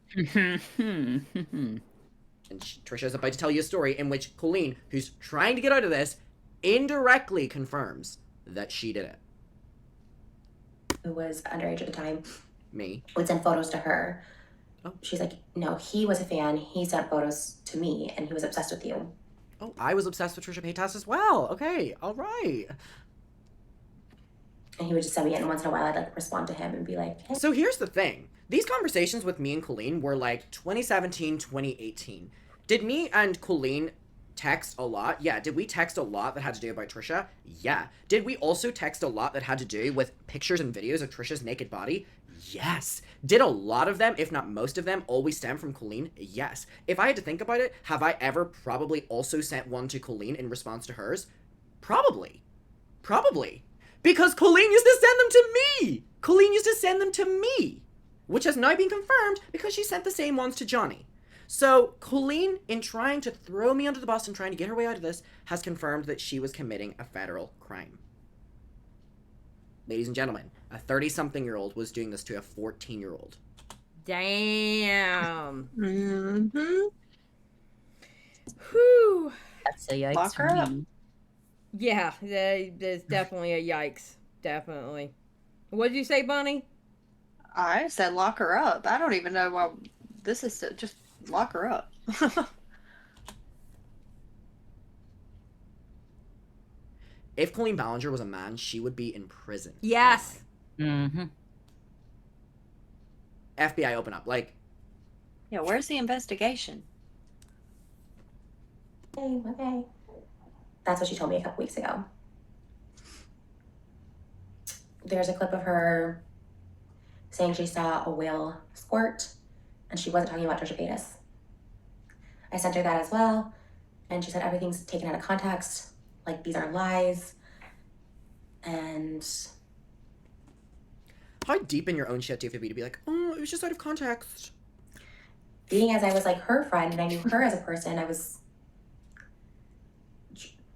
And Trisha is about to tell you a story in which Colleen, who's trying to get out of this, indirectly confirms that she did it. Who was underage at the time, Me. would send photos to her. Oh. She's like, no, he was a fan. He sent photos to me, and he was obsessed with you. Oh, I was obsessed with Trisha Paytas as well. Okay, all right. And he would just send me it, and once in a while I'd like respond to him and be like, hey. So here's the thing. These conversations with me and Colleen were like 2017, 2018. Did me and Colleen text a lot? Yeah. Did we text a lot that had to do about Trisha? Yeah. Did we also text a lot that had to do with pictures and videos of Trisha's naked body? Yes. Did a lot of them, if not most of them, always stem from Colleen? Yes. If I had to think about it, have I ever probably also sent one to Colleen in response to hers? Probably. Probably. Because Colleen used to send them to me! Colleen used to send them to me! Which has now been confirmed because she sent the same ones to Johnny. So, Colleen, in trying to throw me under the bus and trying to get her way out of this, has confirmed that she was committing a federal crime. Ladies and gentlemen, a 30-something-year-old was doing this to a 14-year-old. Damn. Mm-hmm. Whew. That's a yikes Lock for her up. me. Yeah, there's definitely a yikes. Definitely. What did you say, Bunny? I said lock her up. I don't even know why this is just lock her up. If Colleen Ballinger was a man, she would be in prison. Yes. Mm-hmm. FBI, open up. Like, Yeah, where's the investigation? Okay. That's what she told me a couple weeks ago. There's a clip of her saying she saw a whale squirt, and she wasn't talking about Trisha Paytas. I sent her that as well, and she said everything's taken out of context, like these are lies, and... how deep in your own shit do you have to be like, oh, it was just out of context? Being as I was like her friend, and I knew her as a person, I was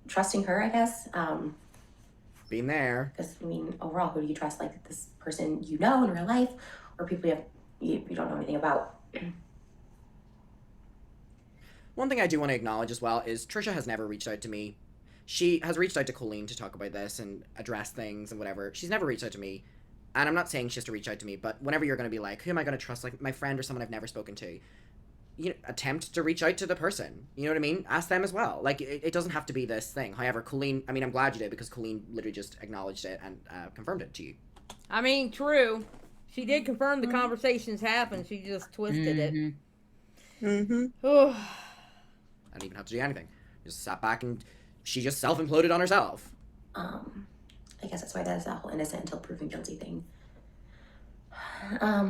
trusting her, I guess. Been there. Because, I mean, overall, who do you trust? Like, this person you know in real life, or people you don't know anything about? One thing I do want to acknowledge as well is Trisha has never reached out to me. She has reached out to Colleen to talk about this and address things and whatever. She's never reached out to me. And I'm not saying she has to reach out to me, but whenever you're going to be like, who am I going to trust? Like, my friend or someone I've never spoken to. You know, attempt to reach out to the person. You know what I mean? Ask them as well. Like, it doesn't have to be this thing. However, Colleen, I mean, I'm glad you did because Colleen literally just acknowledged it and confirmed it to you. I mean, true. She did confirm the conversations happened. She just twisted it. Mm-hmm. Oh. I didn't even have to do anything. Just sat back and she just self-imploded on herself. I guess that's why that's that whole innocent until proven guilty thing.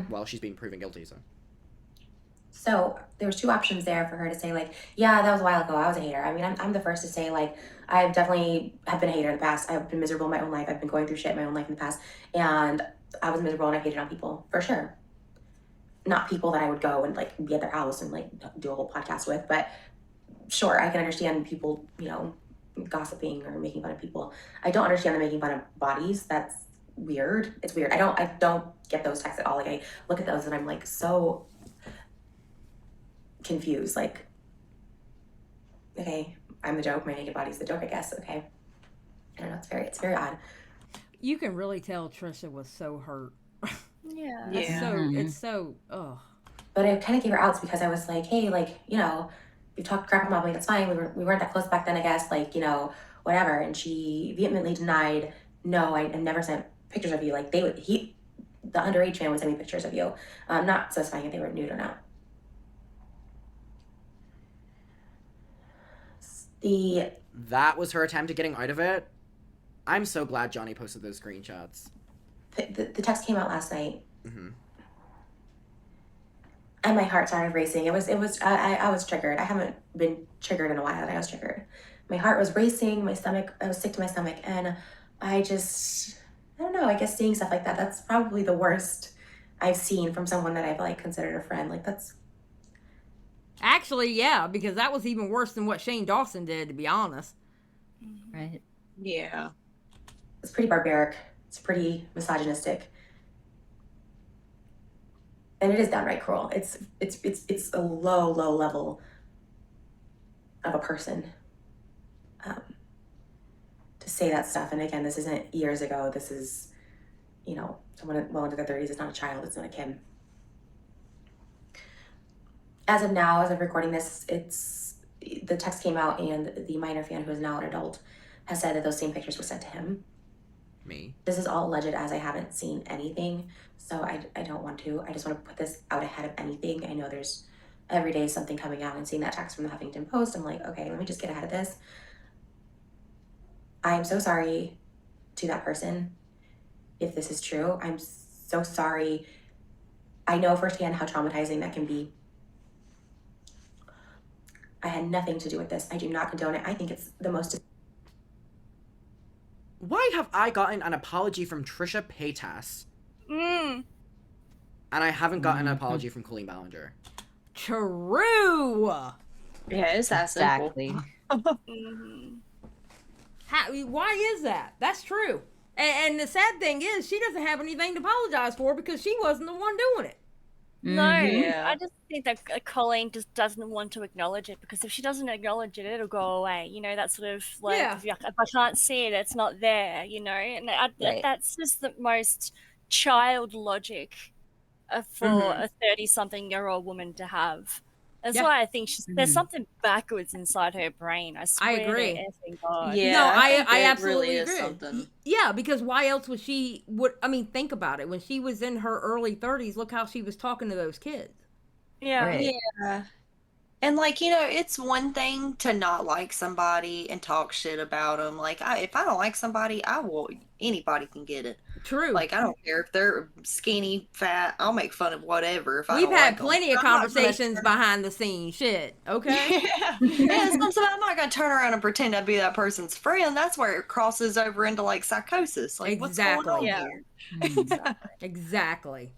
Well, she's been proven guilty, so. So there was two options there for her to say, like, yeah, that was a while ago. I was a hater. I mean, I'm the first to say, like, I've definitely have been a hater in the past. I've been miserable in my own life. I've been going through shit in my own life in the past. And I was miserable and I hated on people, for sure. Not people that I would go and, like, be at their house and, like, do a whole podcast with. But sure, I can understand people, you know, gossiping or making fun of people. I don't understand the making fun of bodies. That's weird. It's weird. I don't get those texts at all. Like, I look at those and I'm, like, so... confused, like, okay, I'm the joke, my naked body's the joke, I guess. Okay, I don't know, it's very odd. You can really tell Trisha was so hurt. Yeah. It's so But I kind of gave her outs because I was like, hey, like, you know, you talked crap about me, that's fine, we weren't that close back then, I guess, like, you know, whatever. And she vehemently denied, no, I never sent pictures of you. Like, the underage man would send me pictures of you, not specifying if they were nude or not. That was her attempt at getting out of it. I'm so glad Johnny posted those screenshots. The text came out last night. Mm-hmm. I'm my heart started racing. I was triggered. I haven't been triggered in a while, and I was triggered. My heart was racing, I was sick to my stomach, and I don't know, I guess seeing stuff like that, that's probably the worst I've seen from someone that I've, like, considered a friend. Like, that's... Actually, yeah, because that was even worse than what Shane Dawson did, to be honest. Right. Yeah. It's pretty barbaric. It's pretty misogynistic. And it is downright cruel. It's a low level of a person to say that stuff. And again, this isn't years ago. This is, someone well into their 30s. It's not a child. It's not a kid. As of now, as of recording this, the text came out, and the minor fan, who is now an adult, has said that those same pictures were sent to him. Me. This is all alleged, as I haven't seen anything, so I don't want to. I just want to put this out ahead of anything. I know there's every day something coming out, and seeing that text from the Huffington Post, I'm like, okay, let me just get ahead of this. I am so sorry to that person if this is true. I'm so sorry. I know firsthand how traumatizing that can be. I had nothing to do with this. I do not condone it. I think it's the most... Why have I gotten an apology from Trisha Paytas? And I haven't gotten an apology from Colleen Ballinger. True! Yeah, it's that simple. Exactly. Why is that? That's true. And the sad thing is, she doesn't have anything to apologize for because she wasn't the one doing it. No, Yeah. I just think that Colleen just doesn't want to acknowledge it, because if she doesn't acknowledge it, it'll go away. That sort of, like, Yeah. if I can't see it, it's not there, and Right. that's just the most child logic for a 30-something-year-old woman to have. That's why I think there's something backwards inside her brain. I swear agree. to effing God. Yeah, No, I think I it absolutely really is agree. something. Yeah, because why else would think about it. When she was in her early 30s, look how she was talking to those kids. Yeah. Right. Yeah. And, like, it's one thing to not like somebody and talk shit about them. Like, if I don't like somebody, anybody can get it. True. Like, I don't care if they're skinny, fat, I'll make fun of whatever if I We've don't had like 'em. plenty of I'm not gonna conversations turn- behind the scenes. Shit. Okay? Yeah, sometimes I'm not going to turn around and pretend I'd be that person's friend. That's where it crosses over into, like, psychosis. Like, what's going on Exactly. Yeah. here? Exactly.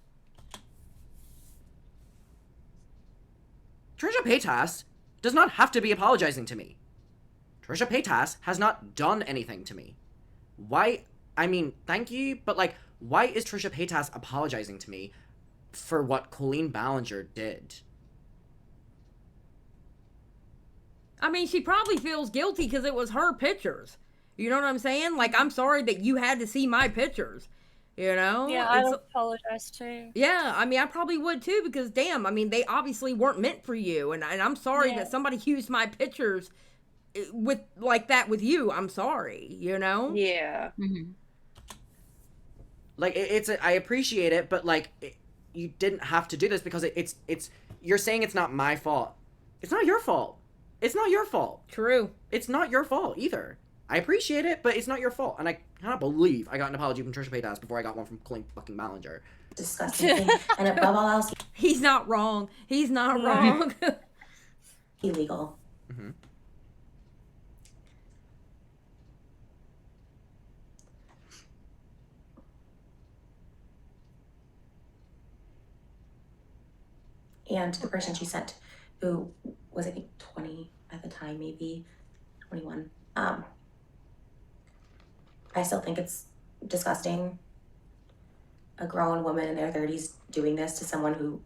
Trisha Paytas does not have to be apologizing to me. Trisha Paytas has not done anything to me. Why? I mean, thank you, but, like, why is Trisha Paytas apologizing to me for what Colleen Ballinger did? I mean, she probably feels guilty because it was her pictures. You know what I'm saying? Like, I'm sorry that you had to see my pictures. Yeah, I apologize too. Yeah, I mean, I probably would too, because damn, I mean, they obviously weren't meant for you, and I'm sorry that somebody used my pictures with like that with you. I'm sorry, Yeah. Mm-hmm. Like, I appreciate it, but, like, you didn't have to do this, because it's you're saying it's not my fault. It's not your fault. It's not your fault. True. It's not your fault either. I appreciate it, but it's not your fault. And I cannot believe I got an apology from Trisha Paytas before I got one from Colleen fucking Ballinger. Disgusting thing. And above all else, He's not wrong. He's not wrong. illegal. Mm-hmm. And the person she sent, who was, I think, 20 at the time, maybe 21. I still think it's disgusting. A grown woman in their 30s doing this to someone who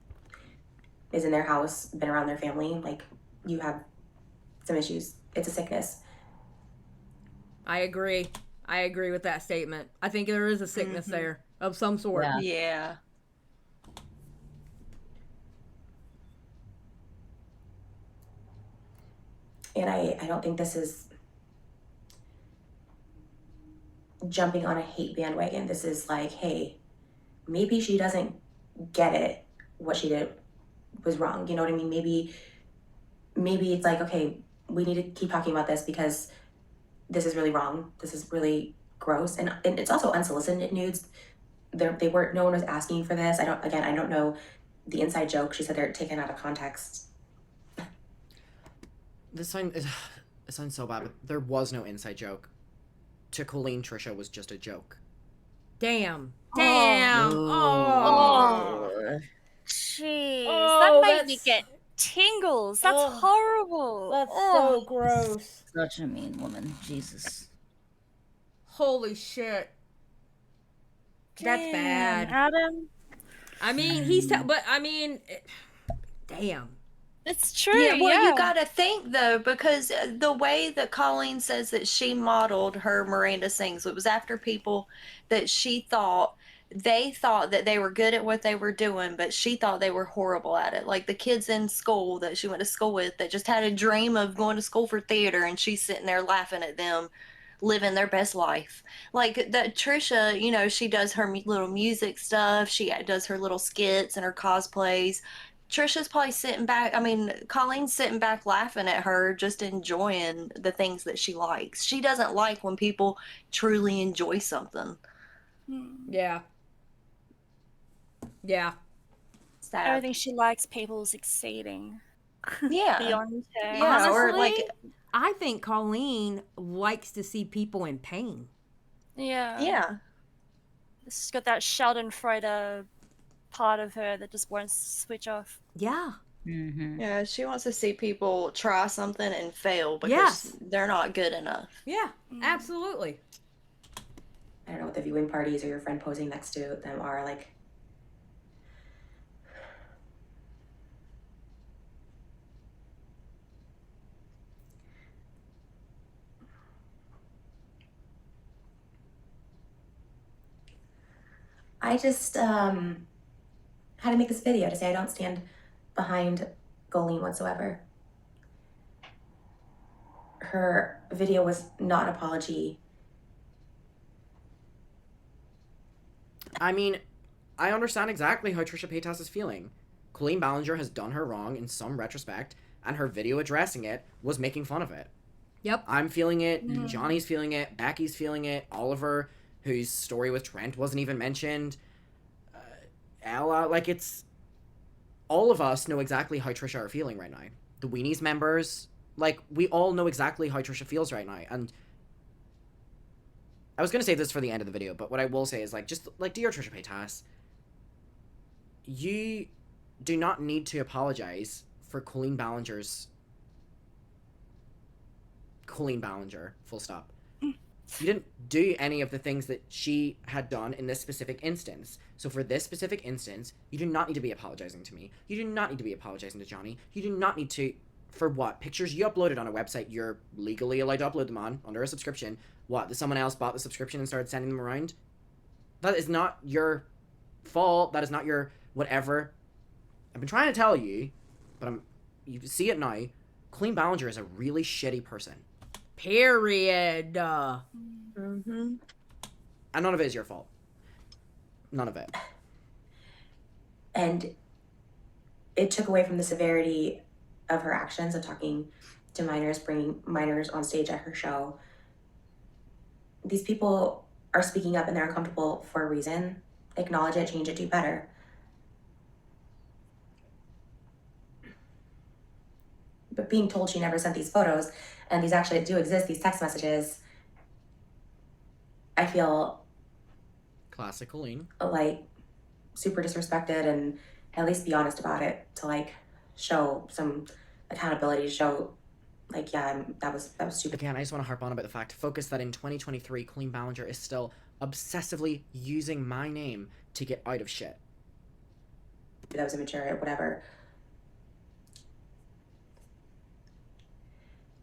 is in their house, been around their family. Like, you have some issues. It's a sickness. I agree. I agree with that statement. I think there is a sickness there of some sort. Yeah. Yeah. And I don't think this is jumping on a hate bandwagon. This is like, hey, maybe she doesn't get it. What she did was wrong. You know what I mean? Maybe it's like, okay, we need to keep talking about this because this is really wrong. This is really gross. And it's also unsolicited nudes. No one was asking for this. I don't know the inside joke, she said they're taken out of context. It sounds so bad, but there was no inside joke. To Colleen, Trisha was just a joke. Damn. Oh. Jeez. That made me get tingles. That's horrible. That's so gross. Such a mean woman. Jesus. Holy shit. That's bad. Adam. I mean, damn. It's true. Yeah, well, you gotta think though, because the way that Colleen says that she modeled her Miranda Sings, it was after people that they thought that they were good at what they were doing, but she thought they were horrible at it. Like the kids in school that she went to school with that just had a dream of going to school for theater, and she's sitting there laughing at them living their best life. Like that Trisha, you know, she does her little music stuff, she does her little skits and her cosplays. Trisha's probably Colleen's sitting back laughing at her, just enjoying the things that she likes. She doesn't like when people truly enjoy something. Yeah. Yeah. I don't think she likes people succeeding. Yeah. Beyond her. Yeah, Honestly, or like... I think Colleen likes to see people in pain. Yeah. Yeah. She's got that Schadenfreude part of her that just won't switch off. Yeah. Mm-hmm. Yeah, she wants to see people try something and fail because they're not good enough. Yeah, absolutely. I don't know what the viewing parties or your friend posing next to them are like. I just had to make this video to say I don't stand behind Colleen whatsoever. Her video was not an apology. I mean, I understand exactly how Trisha Paytas is feeling. Colleen Ballinger has done her wrong in some retrospect, and her video addressing it was making fun of it. Yep. I'm feeling it, Johnny's feeling it, Becky's feeling it, Oliver, whose story with Trent wasn't even mentioned, Ella, like it's... All of us know exactly how Trisha are feeling right now. The Weenies members, like, we all know exactly how Trisha feels right now, and... I was gonna say this for the end of the video, but what I will say is, like, just, like, dear Trisha Paytas, you do not need to apologize for Colleen Ballinger, full stop. You didn't do any of the things that she had done in this specific instance. So for this specific instance, you do not need to be apologizing to me. You do not need to be apologizing to Johnny. You do not need to... For what? Pictures you uploaded on a website you're legally allowed to upload them on, under a subscription. What? That someone else bought the subscription and started sending them around? That is not your fault. That is not your whatever. I've been trying to tell you, but you see it now. Colleen Ballinger is a really shitty person. Period. Mm-hmm. And none of it is your fault. None of it. And it took away from the severity of her actions of talking to minors, bringing minors on stage at her show. These people are speaking up and they're uncomfortable for a reason. Acknowledge it, change it, do better. But being told she never sent these photos, and these actually do exist, these text messages, I feel Classic Colleen. like super disrespected, and at least be honest about it to like show some accountability, to show like, yeah, that was stupid. Again, I just want to harp on about the fact, focus that in 2023, Colleen Ballinger is still obsessively using my name to get out of shit. That was immature, whatever.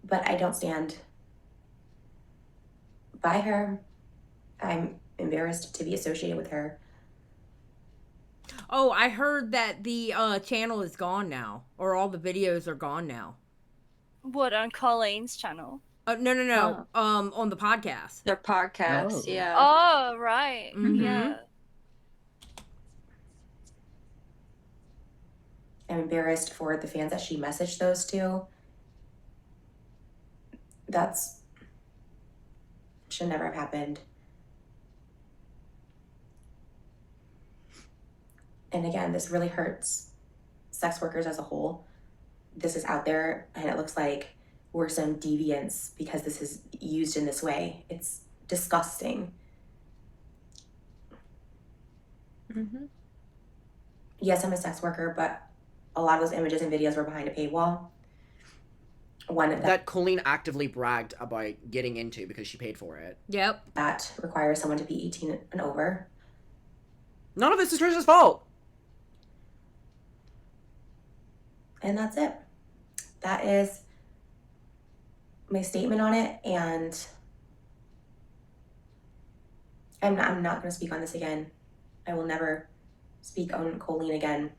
But I don't stand by her. I'm embarrassed to be associated with her. Oh, I heard that the channel is gone now, or all the videos are gone now. What, on Colleen's channel? No. On the podcast. Their podcast, yeah. Oh, right. Mhm. Yeah. I'm embarrassed for the fans that she messaged those to. That's should never have happened. And again, this really hurts sex workers as a whole, this is out there, and it looks like we're some deviants because this is used in this way. It's disgusting. Mm-hmm. Yes, I'm a sex worker, but a lot of those images and videos were behind a paywall. One that Colleen actively bragged about getting into because she paid for it. Yep. That requires someone to be 18 and over. None of this is Trisha's fault. And that's it. That is my statement on it, and I'm not going to speak on this again. I will never speak on Colleen again.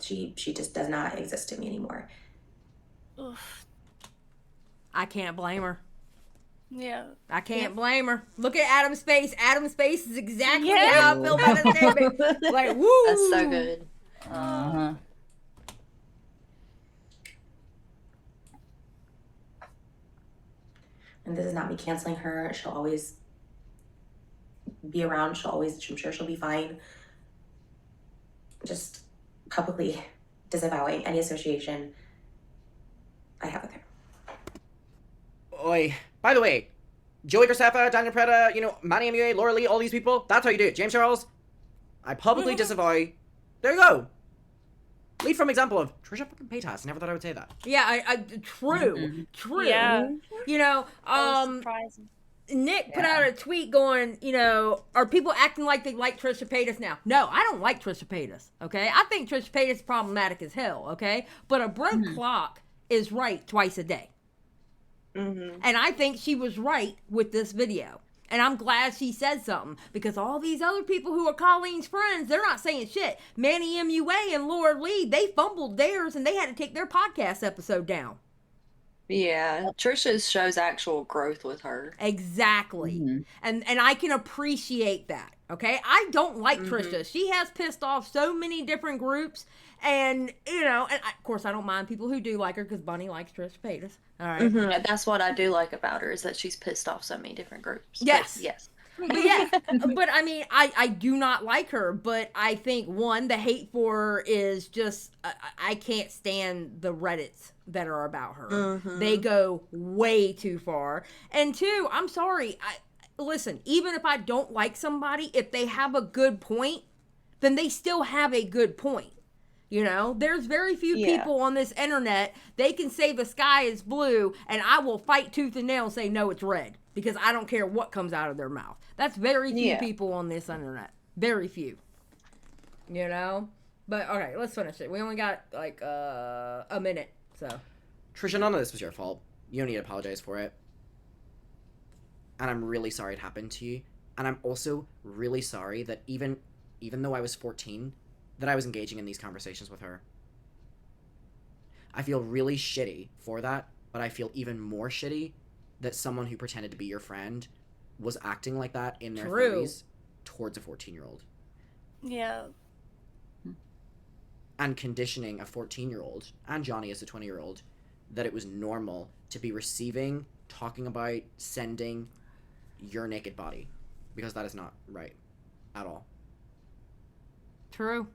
She just does not exist to me anymore. Oof. I can't blame her. Yeah. I can't blame her. Look at Adam's face. Adam's face is exactly how I feel about that statement. Like, woo! That's so good. Uh-huh. And this is not me canceling her. She'll always be around. I'm sure she'll be fine. Just publicly disavowing any association I have with her. Oi. By the way, Joey Graceffa, Daniel Preda, you know, Manny MUA, Laura Lee, all these people, that's how you do it. James Charles, I publicly disavow. There you go. Lead from example of Trisha fucking Paytas. Never thought I would say that. Yeah, true. True. Yeah. You know, Surprising. Nick put out a tweet going, you know, are people acting like they like Trisha Paytas now? No, I don't like Trisha Paytas, okay? I think Trisha Paytas is problematic as hell, okay? But a broke clock is right twice a day. Mm-hmm. And I think she was right with this video. And I'm glad she said something, because all these other people who are Colleen's friends, they're not saying shit. Manny MUA and Laura Lee, they fumbled theirs and they had to take their podcast episode down. Yeah, Trisha shows actual growth with her. Exactly. Mm-hmm. And I can appreciate that. Okay? I don't like Trisha. She has pissed off so many different groups. And, you know, and of course I don't mind people who do like her, because Bunny likes Trisha Paytas. All right. Mm-hmm. That's what I do like about her, is that she's pissed off so many different groups. Yes. But, yes. But yeah, but I mean, I do not like her, but I think, one, the hate for her is just, I can't stand the Reddits that are about her. Mm-hmm. They go way too far. And two, I'm sorry, listen, even if I don't like somebody, if they have a good point, then they still have a good point. You know, there's very few people on this internet, they can say the sky is blue, and I will fight tooth and nail and say, no, it's red, because I don't care what comes out of their mouth. That's very few people on this internet. Very few. You know? But, okay, let's finish it. We only got, like, a minute, so. Trisha, none of this was your fault. You don't need to apologize for it. And I'm really sorry it happened to you. And I'm also really sorry that even though I was 14, that I was engaging in these conversations with her. I feel really shitty for that, but I feel even more shitty that someone who pretended to be your friend was acting like that in their 30s towards a 14-year-old. Yeah. And conditioning a 14-year-old, and Johnny as a 20-year-old, that it was normal to be receiving, talking about, sending your naked body. Because that is not right. At all. True.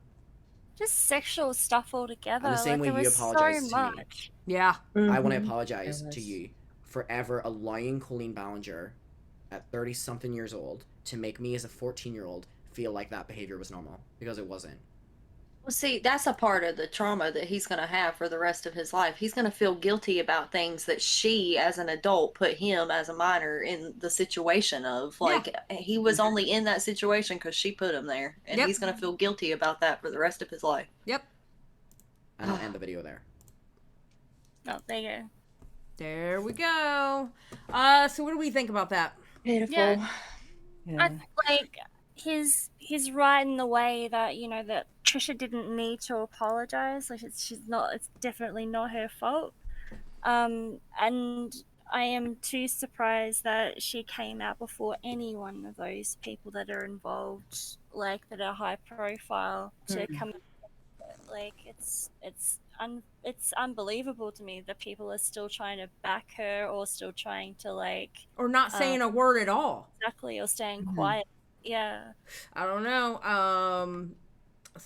Just sexual stuff altogether. And the same way you apologize so to me. much. Yeah. I want to apologize to you for ever allowing Colleen Ballinger at 30-something years old to make me as a 14-year-old feel like that behavior was normal, because it wasn't. Well, see, that's a part of the trauma that he's going to have for the rest of his life. He's going to feel guilty about things that she, as an adult, put him as a minor in the situation of. Like, he was only in that situation because she put him there. And he's going to feel guilty about that for the rest of his life. Yep. And I'll end the video there. Oh, there you go. There we go. So what do we think about that? Pitiful. Yeah. Yeah. I like he's right in the way that, you know, that Trisha didn't need to apologize. Like it's definitely not her fault. And I am too surprised that she came out before any one of those people that are involved, like that are high profile, to come out. Like it's unbelievable to me that people are still trying to back her, or still trying to or not saying a word at all. Exactly, or staying quiet. Yeah. I don't know.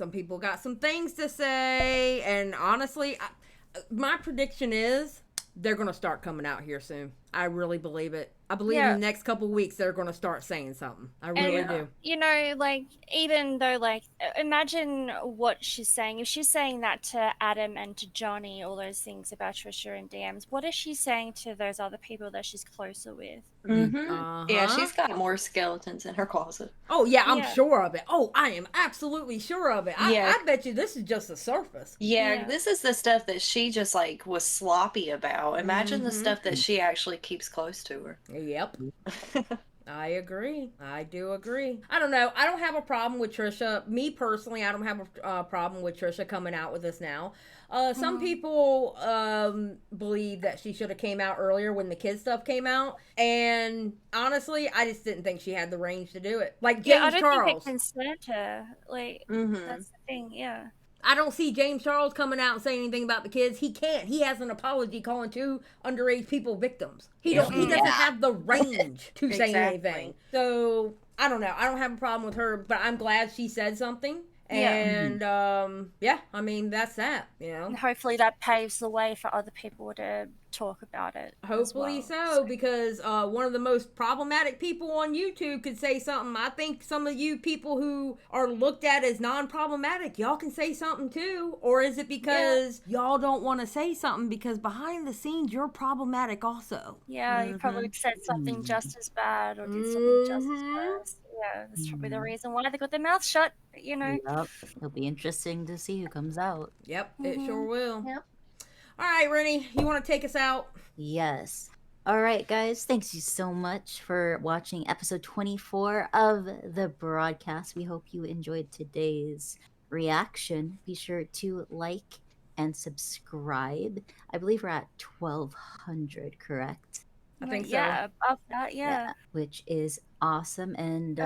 Some people got some things to say, and honestly, my prediction is they're going to start coming out here soon. I really believe it. I believe in the next couple of weeks they're going to start saying something. I really do. You know, like, even though, like, imagine what she's saying. If she's saying that to Adam and to Johnny, all those things about Trisha and DMs, what is she saying to those other people that she's closer with? Yeah, she's got more skeletons in her closet. Oh, yeah, I'm sure of it. Oh, I am absolutely sure of it. I bet you this is just the surface. Yeah, this is the stuff that she just, like, was sloppy about. Imagine the stuff that she actually keeps close to her. Yep. I agree. I do agree. I don't know. I don't have a problem with Trisha. Me personally, I don't have a problem with Trisha coming out with this now. Some people believe that she should have came out earlier when the kid stuff came out. And honestly, I just didn't think she had the range to do it. Like James I don't Charles. think it concerned her. Like, that's the thing, I don't see James Charles coming out and saying anything about the kids. He can't. He has an apology calling two underage people victims. He doesn't have the range to say anything. So I don't know. I don't have a problem with her, but I'm glad she said something. And I mean, that's that, you know. And hopefully that paves the way for other people to talk about it. Hopefully so, because one of the most problematic people on YouTube could say something. I think some of you people who are looked at as non-problematic, y'all can say something too. Or is it because y'all don't want to say something because behind the scenes you're problematic also? Yeah, you probably said something just as bad or did something just as bad. Yeah, that's probably the reason why they got their mouth shut, you know. Yep. It'll be interesting to see who comes out. Yep, it sure will. Yep. All right, Rynnie, you want to take us out? Yes. All right, guys. Thanks you so much for watching episode 24 of the broadcast. We hope you enjoyed today's reaction. Be sure to like and subscribe. I believe we're at 1,200, correct? I think so. Yeah, above that, yeah. Which is awesome. And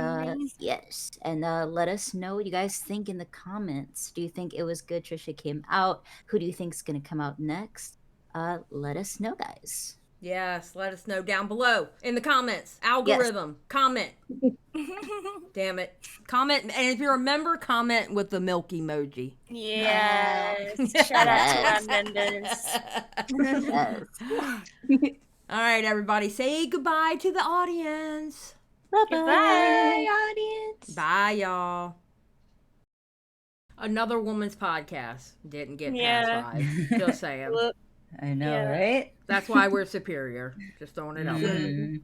yes, and let us know what you guys think in the comments. Do you think it was good Trisha came out? Who do you think's gonna come out next? Let us know, guys. Yes, let us know down below in the comments. Algorithm, comment. Damn it. Comment, and if you're a member, comment with the milk emoji. Yes. Shout out to our members. All right, everybody, say goodbye to the audience. Bye-bye, audience. Bye, y'all. Another woman's podcast didn't get past 5. Just saying. I know, right? That's why we're superior. Just throwing it out there.